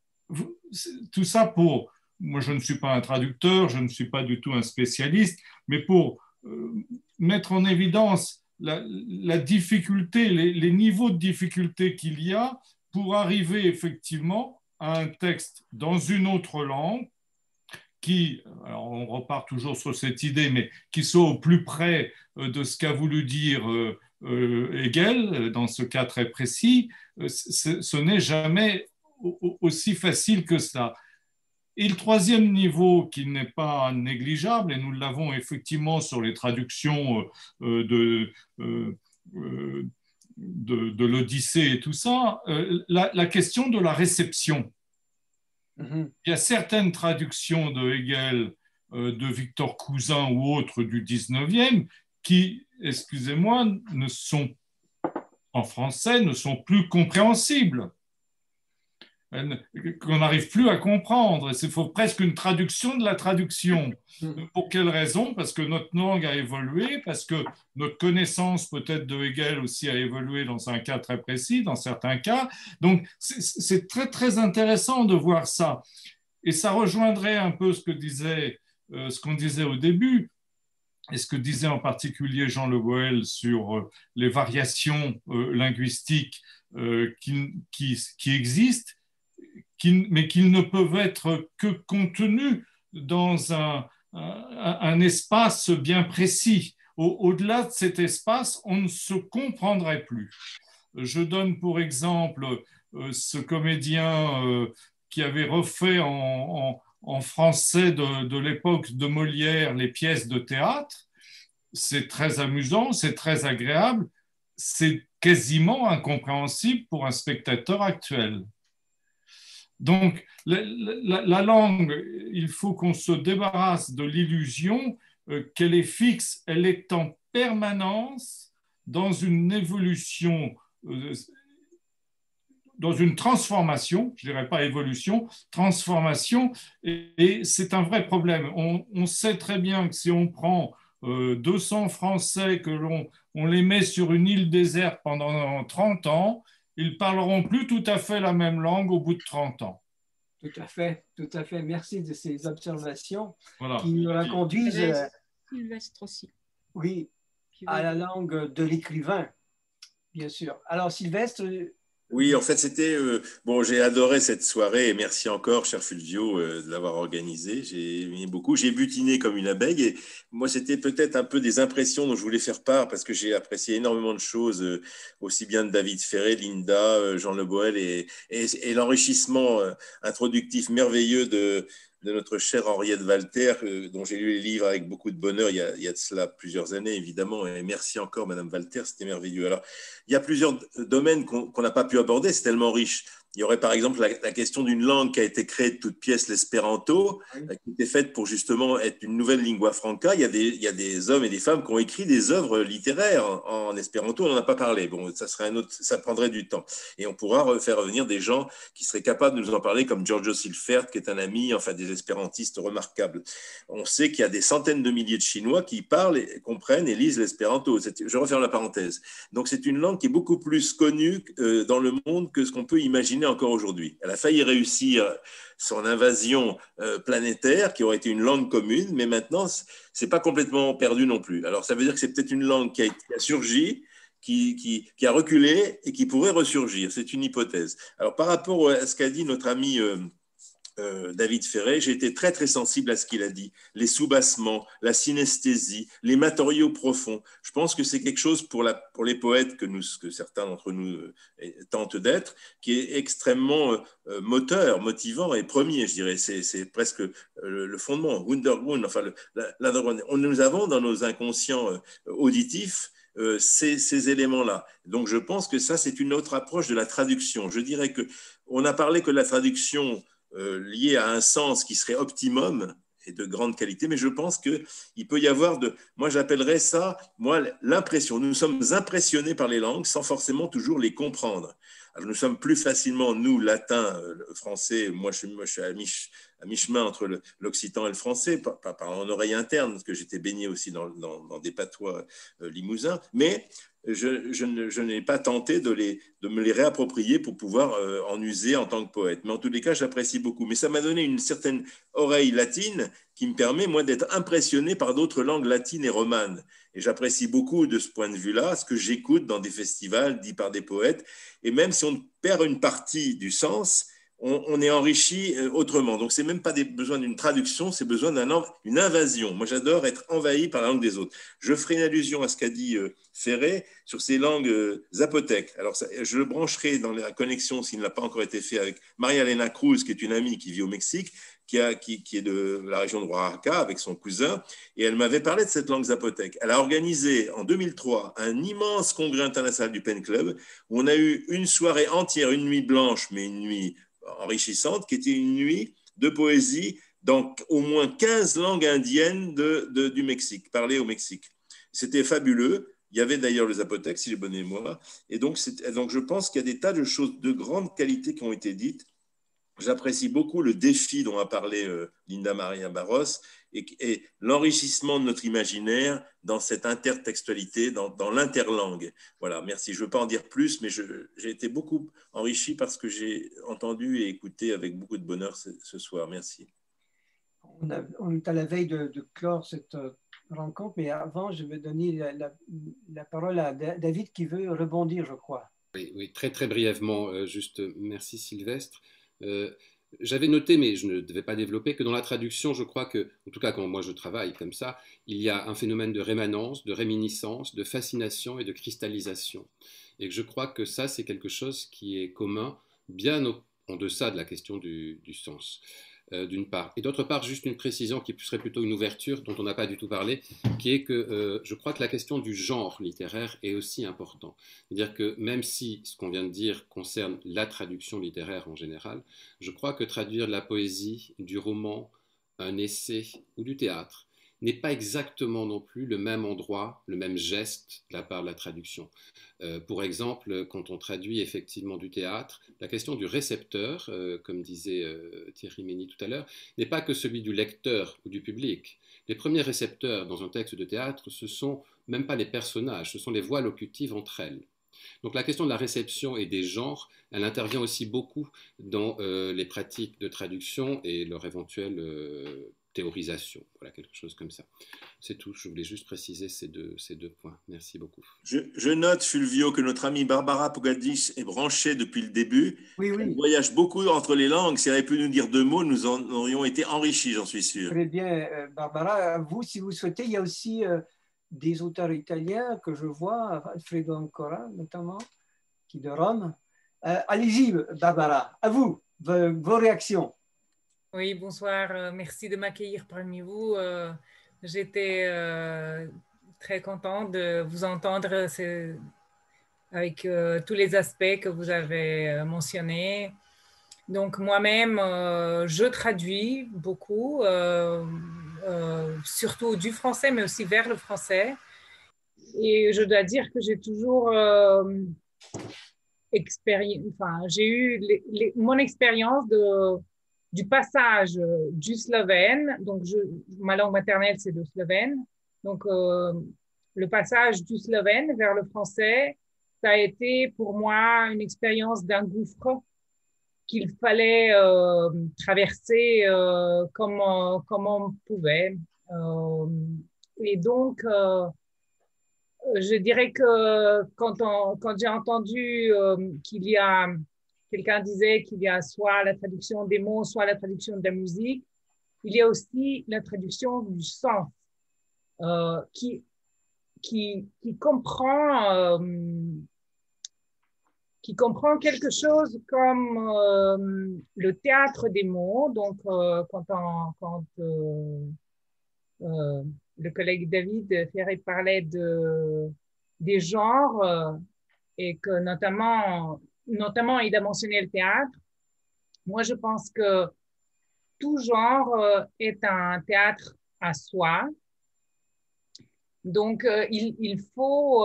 tout ça pour... Moi, je ne suis pas un traducteur, je ne suis pas du tout un spécialiste, mais pour mettre en évidence la difficulté, les niveaux de difficulté qu'il y a pour arriver effectivement à un texte dans une autre langue qui, alors on repart toujours sur cette idée, mais qui soit au plus près de ce qu'a voulu dire Hegel, dans ce cas très précis, ce n'est jamais aussi facile que ça. Et le troisième niveau, qui n'est pas négligeable, et nous l'avons effectivement sur les traductions de l'Odyssée et tout ça, la question de la réception. Il y a certaines traductions de Hegel, de Victor Cousin ou autres du 19e qui, excusez-moi, en français, ne sont plus compréhensibles. qu'on n'arrive plus à comprendre. Il faut presque une traduction de la traduction. Pour quelle raison? Parce que notre langue a évolué, parce que notre connaissance peut-être de Hegel aussi a évolué dans un cas très précis, dans certains cas. Donc, c'est très, très intéressant de voir ça. Et ça rejoindrait un peu ce qu'on disait au début, et ce que disait en particulier Jean Le Goël sur les variations linguistiques qui existent, mais qui ne peuvent être que contenues dans un espace bien précis. Au-delà de cet espace, on ne se comprendrait plus. Je donne pour exemple ce comédien qui avait refait en français de l'époque de Molière les pièces de théâtre. C'est très amusant, c'est très agréable, c'est quasiment incompréhensible pour un spectateur actuel. Donc, la langue, il faut qu'on se débarrasse de l'illusion qu'elle est fixe, elle est en permanence dans une évolution, dans une transformation, je ne dirais pas évolution, transformation, et c'est un vrai problème. On sait très bien que si on prend 200 Français, que on les met sur une île déserte pendant 30 ans, ils parleront plus tout à fait la même langue au bout de 30 ans. Tout à fait, tout à fait. Merci de ces observations voilà. qui nous conduisent Sylvestre aussi. Oui, à la langue de l'écrivain, bien sûr. Alors, Sylvestre. Oui, en fait, c'était... bon, j'ai adoré cette soirée et merci encore, cher Fulvio, de l'avoir organisée. J'ai aimé beaucoup. J'ai butiné comme une abeille et moi, c'était peut-être un peu des impressions dont je voulais faire part parce que j'ai apprécié énormément de choses, aussi bien de David Ferré, Linda, Jean Le Goël et l'enrichissement introductif merveilleux de notre chère Henriette Walter, dont j'ai lu les livres avec beaucoup de bonheur il y a de cela plusieurs années, évidemment. Et merci encore, Madame Walter, c'était merveilleux. Alors, il y a plusieurs domaines qu'on n'a pas pu aborder, c'est tellement riche. Il y aurait par exemple la question d'une langue qui a été créée de toute pièce, l'espéranto, qui était faite pour justement être une nouvelle lingua franca. Il y a des hommes et des femmes qui ont écrit des œuvres littéraires en espéranto, on n'en a pas parlé. Bon, ça prendrait du temps. Et on pourra faire revenir des gens qui seraient capables de nous en parler, comme Giorgio Silfert, qui est un ami, enfin des espérantistes remarquables. On sait qu'il y a des centaines de milliers de Chinois qui parlent, et comprennent et lisent l'espéranto. Je referme la parenthèse. Donc c'est une langue qui est beaucoup plus connue dans le monde que ce qu'on peut imaginer encore aujourd'hui. Elle a failli réussir son invasion planétaire, qui aurait été une langue commune, mais maintenant, c'est pas complètement perdu non plus. Alors, ça veut dire que c'est peut-être une langue qui a surgi, qui a reculé et qui pourrait ressurgir. C'est une hypothèse. Alors, par rapport à ce qu'a dit notre ami David Ferré, j'ai été très très sensible à ce qu'il a dit, les soubassements, la synesthésie, les matériaux profonds. Je pense que c'est quelque chose pour les poètes que certains d'entre nous tentent d'être, qui est extrêmement moteur, motivant et premier, je dirais. C'est presque le fondement. Wundergrund, enfin, nous avons dans nos inconscients auditifs ces éléments-là. Donc je pense que ça, c'est une autre approche de la traduction. Je dirais qu'on a parlé que la traduction lié à un sens qui serait optimum et de grande qualité, mais je pense qu'il peut y avoir moi j'appellerais ça, l'impression. Nous sommes impressionnés par les langues sans forcément toujours les comprendre. Alors nous sommes plus facilement, nous, latins, français, moi je suis à mi-chemin entre l'occitan et le français, par en oreille interne, parce que j'étais baigné aussi dans des patois limousins, mais je n'ai pas tenté de me les réapproprier pour pouvoir en user en tant que poète. Mais en tous les cas, j'apprécie beaucoup. Mais ça m'a donné une certaine oreille latine qui me permet, moi, d'être impressionné par d'autres langues latines et romanes. Et j'apprécie beaucoup de ce point de vue-là, ce que j'écoute dans des festivals dits par des poètes. Et même si on perd une partie du sens, on est enrichi autrement. Donc, ce n'est même pas besoin d'une traduction, c'est besoin d'une invasion. Moi, j'adore être envahi par la langue des autres. Je ferai une allusion à ce qu'a dit Ferré sur ces langues zapotèques. Alors, je le brancherai dans la connexion, s'il n'a pas encore été fait, avec Maria Elena Cruz, qui est une amie qui vit au Mexique, qui est de la région de Oaxaca, avec son cousin, et elle m'avait parlé de cette langue zapotèque. Elle a organisé en 2003 un immense congrès international du Pen Club, où on a eu une soirée entière, une nuit blanche, mais une nuit enrichissante, qui était une nuit de poésie dans au moins 15 langues indiennes du Mexique, parlées au Mexique. C'était fabuleux. Il y avait d'ailleurs le zapotèque, si j'ai bonne mémoire. Et donc je pense qu'il y a des tas de choses de grande qualité qui ont été dites j'apprécie beaucoup le défi dont a parlé Linda Maria Barros et l'enrichissement de notre imaginaire dans cette intertextualité, dans l'interlangue. Voilà, merci. Je ne veux pas en dire plus, mais j'ai été beaucoup enrichi parce que j'ai entendu et écouté avec beaucoup de bonheur ce soir. Merci. On est à la veille de clore cette rencontre, mais avant, je vais donner la parole à David qui veut rebondir, je crois. Oui, oui, très très brièvement, juste merci Sylvestre. J'avais noté, mais je ne devais pas développer, que dans la traduction, je crois que, en tout cas quand moi je travaille comme ça, il y a un phénomène de rémanence, de réminiscence, de fascination et de cristallisation. Et que je crois que ça, c'est quelque chose qui est commun, bien en deçà de la question du sens. D'une part. Et d'autre part, juste une précision qui serait plutôt une ouverture dont on n'a pas du tout parlé, qui est que je crois que la question du genre littéraire est aussi importante. C'est-à-dire que même si ce qu'on vient de dire concerne la traduction littéraire en général, je crois que traduire de la poésie, du roman, un essai ou du théâtre n'est pas exactement non plus le même endroit, le même geste de la part de la traduction. Pour exemple, quand on traduit effectivement du théâtre, la question du récepteur, comme disait Thierry Mény tout à l'heure, n'est pas que celui du lecteur ou du public. Les premiers récepteurs dans un texte de théâtre, ce sont même pas les personnages, ce sont les voix locutives entre elles. Donc la question de la réception et des genres, elle intervient aussi beaucoup dans les pratiques de traduction et leur éventuelle théorisation, voilà, quelque chose comme ça. C'est tout, je voulais juste préciser ces deux points. Merci beaucoup. Je note, Fulvio, que notre amie Barbara Pogadis est branchée depuis le début. Oui, oui. Elle voyage beaucoup entre les langues. Si elle avait pu nous dire 2 mots, nous en aurions été enrichis, j'en suis sûr. Très bien, Barbara. Vous, si vous souhaitez, il y a aussi des auteurs italiens que je vois, Alfredo Ancora notamment, qui est de Rome. Allez-y, Barbara, à vous, vos réactions. Oui, bonsoir. Merci de m'accueillir parmi vous. J'étais très contente de vous entendre avec tous les aspects que vous avez mentionnés. Donc, moi-même, je traduis beaucoup, surtout du français, mais aussi vers le français. Et je dois dire que j'ai toujours j'ai eu mon expérience du passage du slovène, donc ma langue maternelle c'est le slovène, donc le passage du slovène vers le français, ça a été pour moi une expérience d'un gouffre qu'il fallait traverser comme on pouvait. Et donc, je dirais que quand j'ai entendu qu'il y a quelqu'un disait qu'il y a soit la traduction des mots, soit la traduction de la musique. Il y a aussi la traduction du sens qui comprend quelque chose comme le théâtre des mots. Donc, quand le collègue David Ferré parlait des genres et que notamment, il a mentionné le théâtre. Moi, je pense que tout genre est un théâtre à soi. Donc, il faut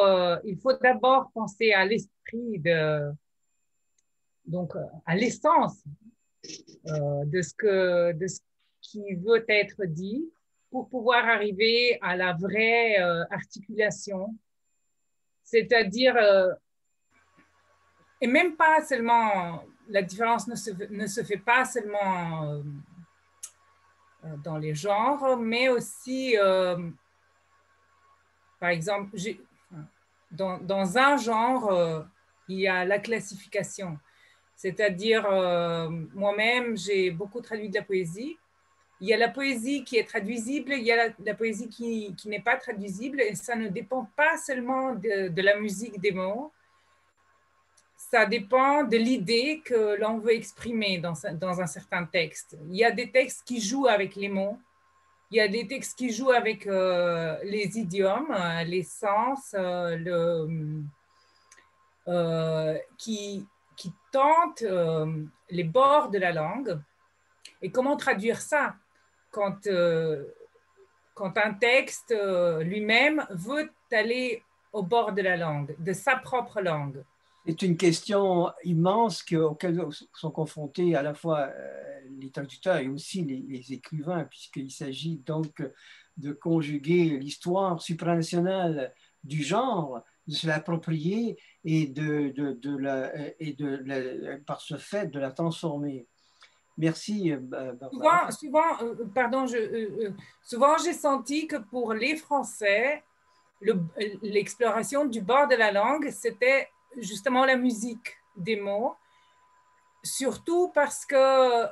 d'abord penser à l'esprit donc à l'essence de ce qui veut être dit pour pouvoir arriver à la vraie articulation, c'est-à-dire et même pas seulement, la différence ne se fait pas seulement dans les genres, mais aussi, par exemple, dans un genre, il y a la classification. C'est-à-dire, moi-même, j'ai beaucoup traduit de la poésie. Il y a la poésie qui est traduisible, il y a la poésie qui n'est pas traduisible, et ça ne dépend pas seulement de la musique des mots, ça dépend de l'idée que l'on veut exprimer dans un certain texte. Il y a des textes qui jouent avec les mots, il y a des textes qui jouent avec les idiomes, les sens, qui tentent les bords de la langue. Et comment traduire ça quand un texte lui-même veut aller au bord de la langue, de sa propre langue? C'est une question immense auquel sont confrontés à la fois les traducteurs et aussi les écrivains, puisqu'il s'agit donc de conjuguer l'histoire supranationale du genre, de se l'approprier et par ce fait de la transformer. Merci, Barbara. Souvent j'ai senti que pour les Français, l'exploration du bord de la langue, c'était justement la musique des mots, surtout parce que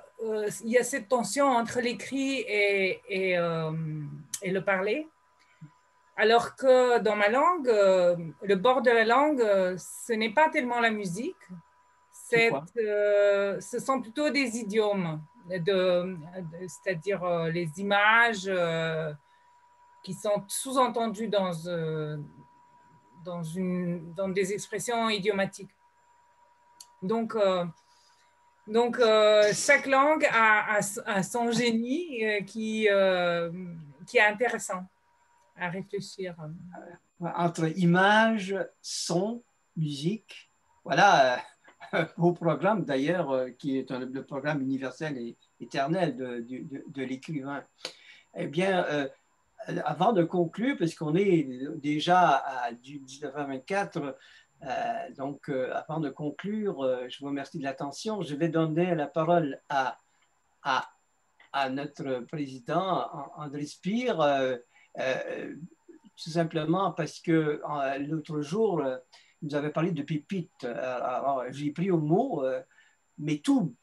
il y a cette tension entre l'écrit et le parler. Alors que dans ma langue, le bord de la langue, ce n'est pas tellement la musique, ce sont plutôt des idiomes, c'est-à-dire les images qui sont sous-entendues dans des expressions idiomatiques. Donc chaque langue a son génie qui est intéressant à réfléchir. Entre images, son, musique, voilà un beau programme d'ailleurs qui est le programme universel et éternel de l'écrivain. Eh bien, avant de conclure, parce qu'on est déjà à 19h24, donc avant de conclure, je vous remercie de l'attention. Je vais donner la parole à notre président, André Spire, tout simplement parce que l'autre jour, il nous avait parlé de pépites. Alors, j'ai pris au mot, mais tout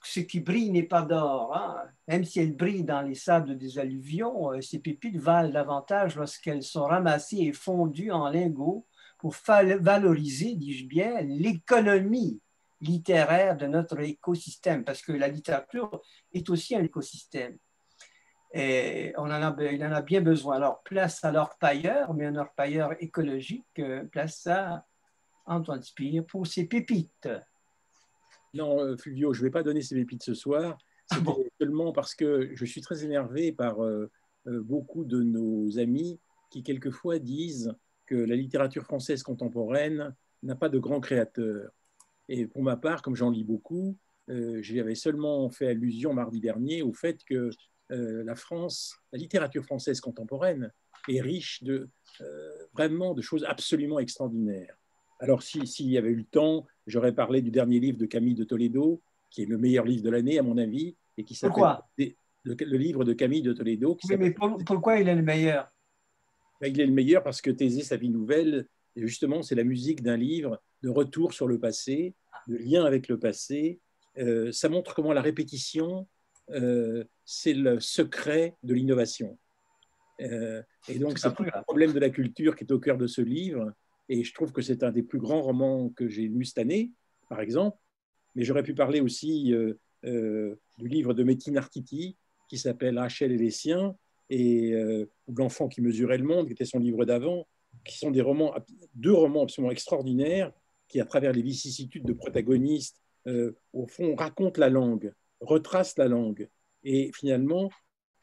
ce qui brille n'est pas d'or. Hein. Même si elles brillent dans les sables des alluvions, ces pépites valent davantage lorsqu'elles sont ramassées et fondues en lingots pour valoriser, dis-je bien, l'économie littéraire de notre écosystème, parce que la littérature est aussi un écosystème. Et il en a bien besoin. Alors, place à l'orpailleur, mais un orpailleur écologique, place à Antoine Spire pour ses pépites. Non, Fulvio, je ne vais pas donner ces pépites ce soir. C'était seulement parce que je suis très énervé par beaucoup de nos amis qui, quelquefois, disent que la littérature française contemporaine n'a pas de grands créateurs. Et pour ma part, comme j'en lis beaucoup, j'avais seulement fait allusion mardi dernier au fait que la littérature française contemporaine est riche vraiment de choses absolument extraordinaires. Alors, s'il y avait eu le temps, j'aurais parlé du dernier livre de Camille de Toledo, qui est le meilleur livre de l'année, à mon avis, et qui s'appelle le livre de Camille de Toledo. Oui, mais pourquoi il est le meilleur? Il est le meilleur parce que Thésée, sa vie nouvelle, justement, c'est la musique d'un livre de retour sur le passé, de lien avec le passé. Ça montre comment la répétition, c'est le secret de l'innovation. Et donc, c'est tout le problème de la culture qui est au cœur de ce livre. Et je trouve que c'est un des plus grands romans que j'ai lu cette année, par exemple. Mais j'aurais pu parler aussi du livre de Metin Artiti, qui s'appelle Rachel et les siens, et L'enfant qui mesurait le monde, qui était son livre d'avant, qui sont deux romans absolument extraordinaires, qui, à travers les vicissitudes de protagonistes, au fond, racontent la langue, retracent la langue, et finalement,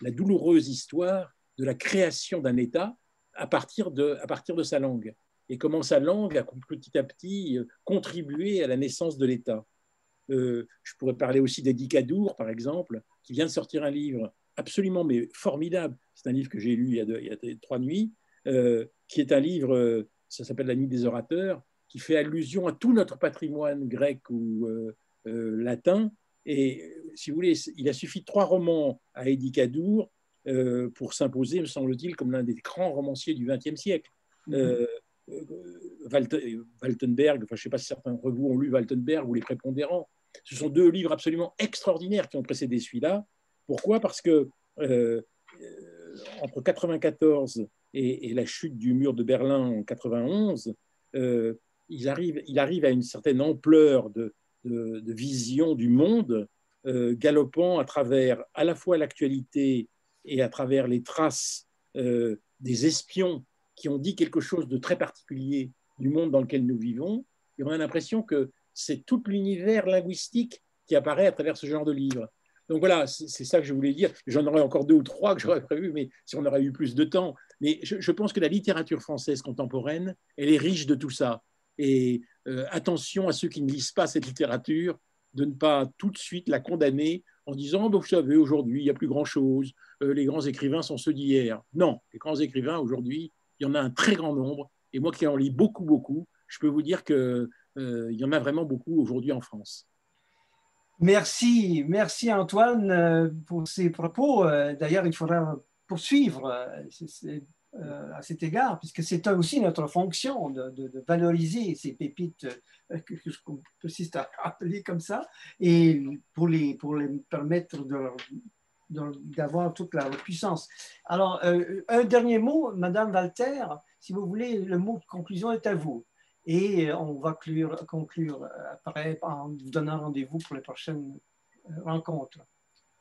la douloureuse histoire de la création d'un État à partir de sa langue, et comment sa langue a petit à petit contribué à la naissance de l'État. Je pourrais parler aussi d'Eddie Cadour, par exemple, qui vient de sortir un livre absolument mais formidable. C'est un livre que j'ai lu il y a 3 nuits, qui est un livre, ça s'appelle La Nuit des orateurs, qui fait allusion à tout notre patrimoine grec ou latin. Et si vous voulez, il a suffi de 3 romans à Eddie Cadour pour s'imposer, me semble-t-il, comme l'un des grands romanciers du XXe siècle. Waltenberg, je ne sais pas si certains de vous ont lu Waltenberg ou Les Prépondérants. Ce sont 2 livres absolument extraordinaires qui ont précédé celui-là. Pourquoi? Parce que entre 1994 et la chute du mur de Berlin en 1991, il arrive à une certaine ampleur de vision du monde, galopant à travers à la fois l'actualité et à travers les traces des espions qui ont dit quelque chose de très particulier du monde dans lequel nous vivons. Et on a l'impression que c'est tout l'univers linguistique qui apparaît à travers ce genre de livre. Donc voilà, c'est ça que je voulais dire. J'en aurais encore 2 ou 3 que j'aurais prévu, mais si on aurait eu plus de temps. Mais je pense que la littérature française contemporaine, elle est riche de tout ça. Et attention à ceux qui ne lisent pas cette littérature, de ne pas tout de suite la condamner en disant vous savez, aujourd'hui, il n'y a plus grand-chose, les grands écrivains sont ceux d'hier. Non, les grands écrivains, aujourd'hui, il y en a un très grand nombre. Et moi qui en lis beaucoup, beaucoup, je peux vous dire qu'il y en a vraiment beaucoup aujourd'hui en France. Merci, merci Antoine pour ces propos. D'ailleurs, il faudra poursuivre à cet égard, puisque c'est aussi notre fonction de valoriser ces pépites que je persiste à appeler comme ça, et pour les permettre d'avoir toute leur puissance. Alors, un dernier mot, Madame Walter, si vous voulez, le mot de conclusion est à vous. Et on va conclure après en vous donnant rendez-vous pour les prochaines rencontres.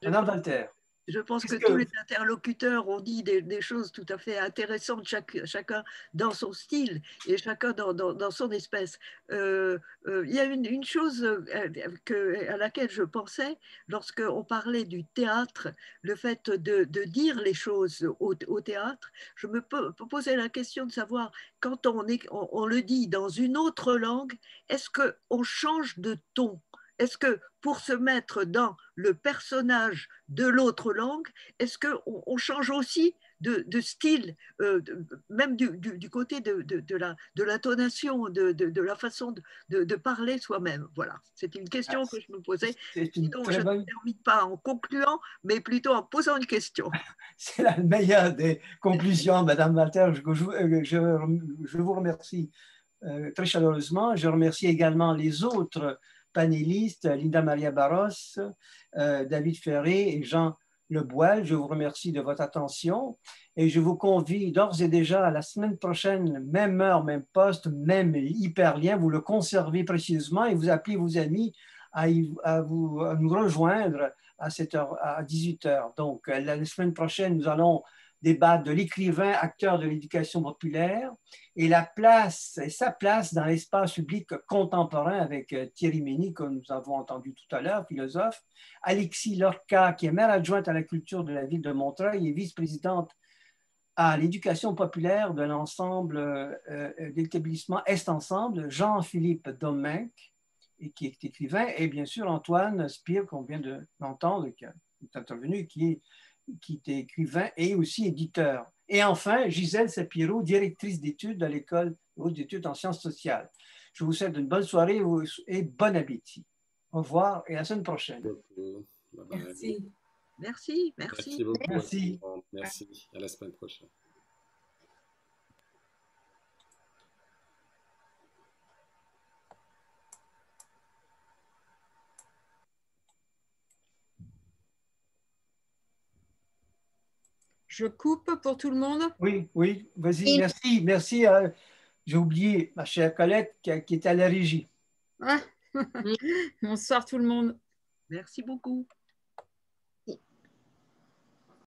Madame Walter. Je pense que tous les interlocuteurs ont dit des choses tout à fait intéressantes, chacun dans son style et chacun dans son espèce. Il y a une chose à laquelle je pensais lorsqu'on parlait du théâtre, le fait de dire les choses au théâtre. Je me posais la question de savoir, quand on le dit dans une autre langue, est-ce qu'on change de ton ? Est-ce que pour se mettre dans le personnage de l'autre langue, est-ce qu'on change aussi de style, même du côté de l'intonation, de la façon de parler soi-même? Voilà, c'est une question que je me posais. Sinon, je ne termine pas en concluant, mais plutôt en posant une question. C'est la meilleure des conclusions, Madame Walter. Je vous remercie très chaleureusement. Je remercie également les autres panélistes, Linda Maria Barros, David Ferré et Jean Leboel. Je vous remercie de votre attention et je vous convie d'ores et déjà à la semaine prochaine, même heure, même poste, même hyperlien. Vous le conservez précieusement et vous appelez vos amis à nous rejoindre à 18h. Donc, la semaine prochaine, nous allons débattre de l'écrivain, acteur de l'éducation populaire et sa place dans l'espace public contemporain avec Thierry Mény, que nous avons entendu tout à l'heure, philosophe, Alexis Lorca, qui est maire adjointe à la culture de la ville de Montreuil et vice-présidente à l'éducation populaire de l'ensemble de l'établissement Est Ensemble, Jean-Philippe Domenech, qui est écrivain, et bien sûr Antoine Spire, qu'on vient d'entendre, qui est intervenu, qui est écrivain et aussi éditeur. Et enfin, Gisèle Sapiro, directrice d'études à l'École d'études en sciences sociales. Je vous souhaite une bonne soirée et bon appétit. Au revoir et à la semaine prochaine. Merci. Merci. Merci beaucoup. Merci. Merci. À la semaine prochaine. Je coupe pour tout le monde? Oui, vas-y, merci. Merci. J'ai oublié ma chère Colette qui était à la régie. Bonsoir tout le monde. Merci beaucoup.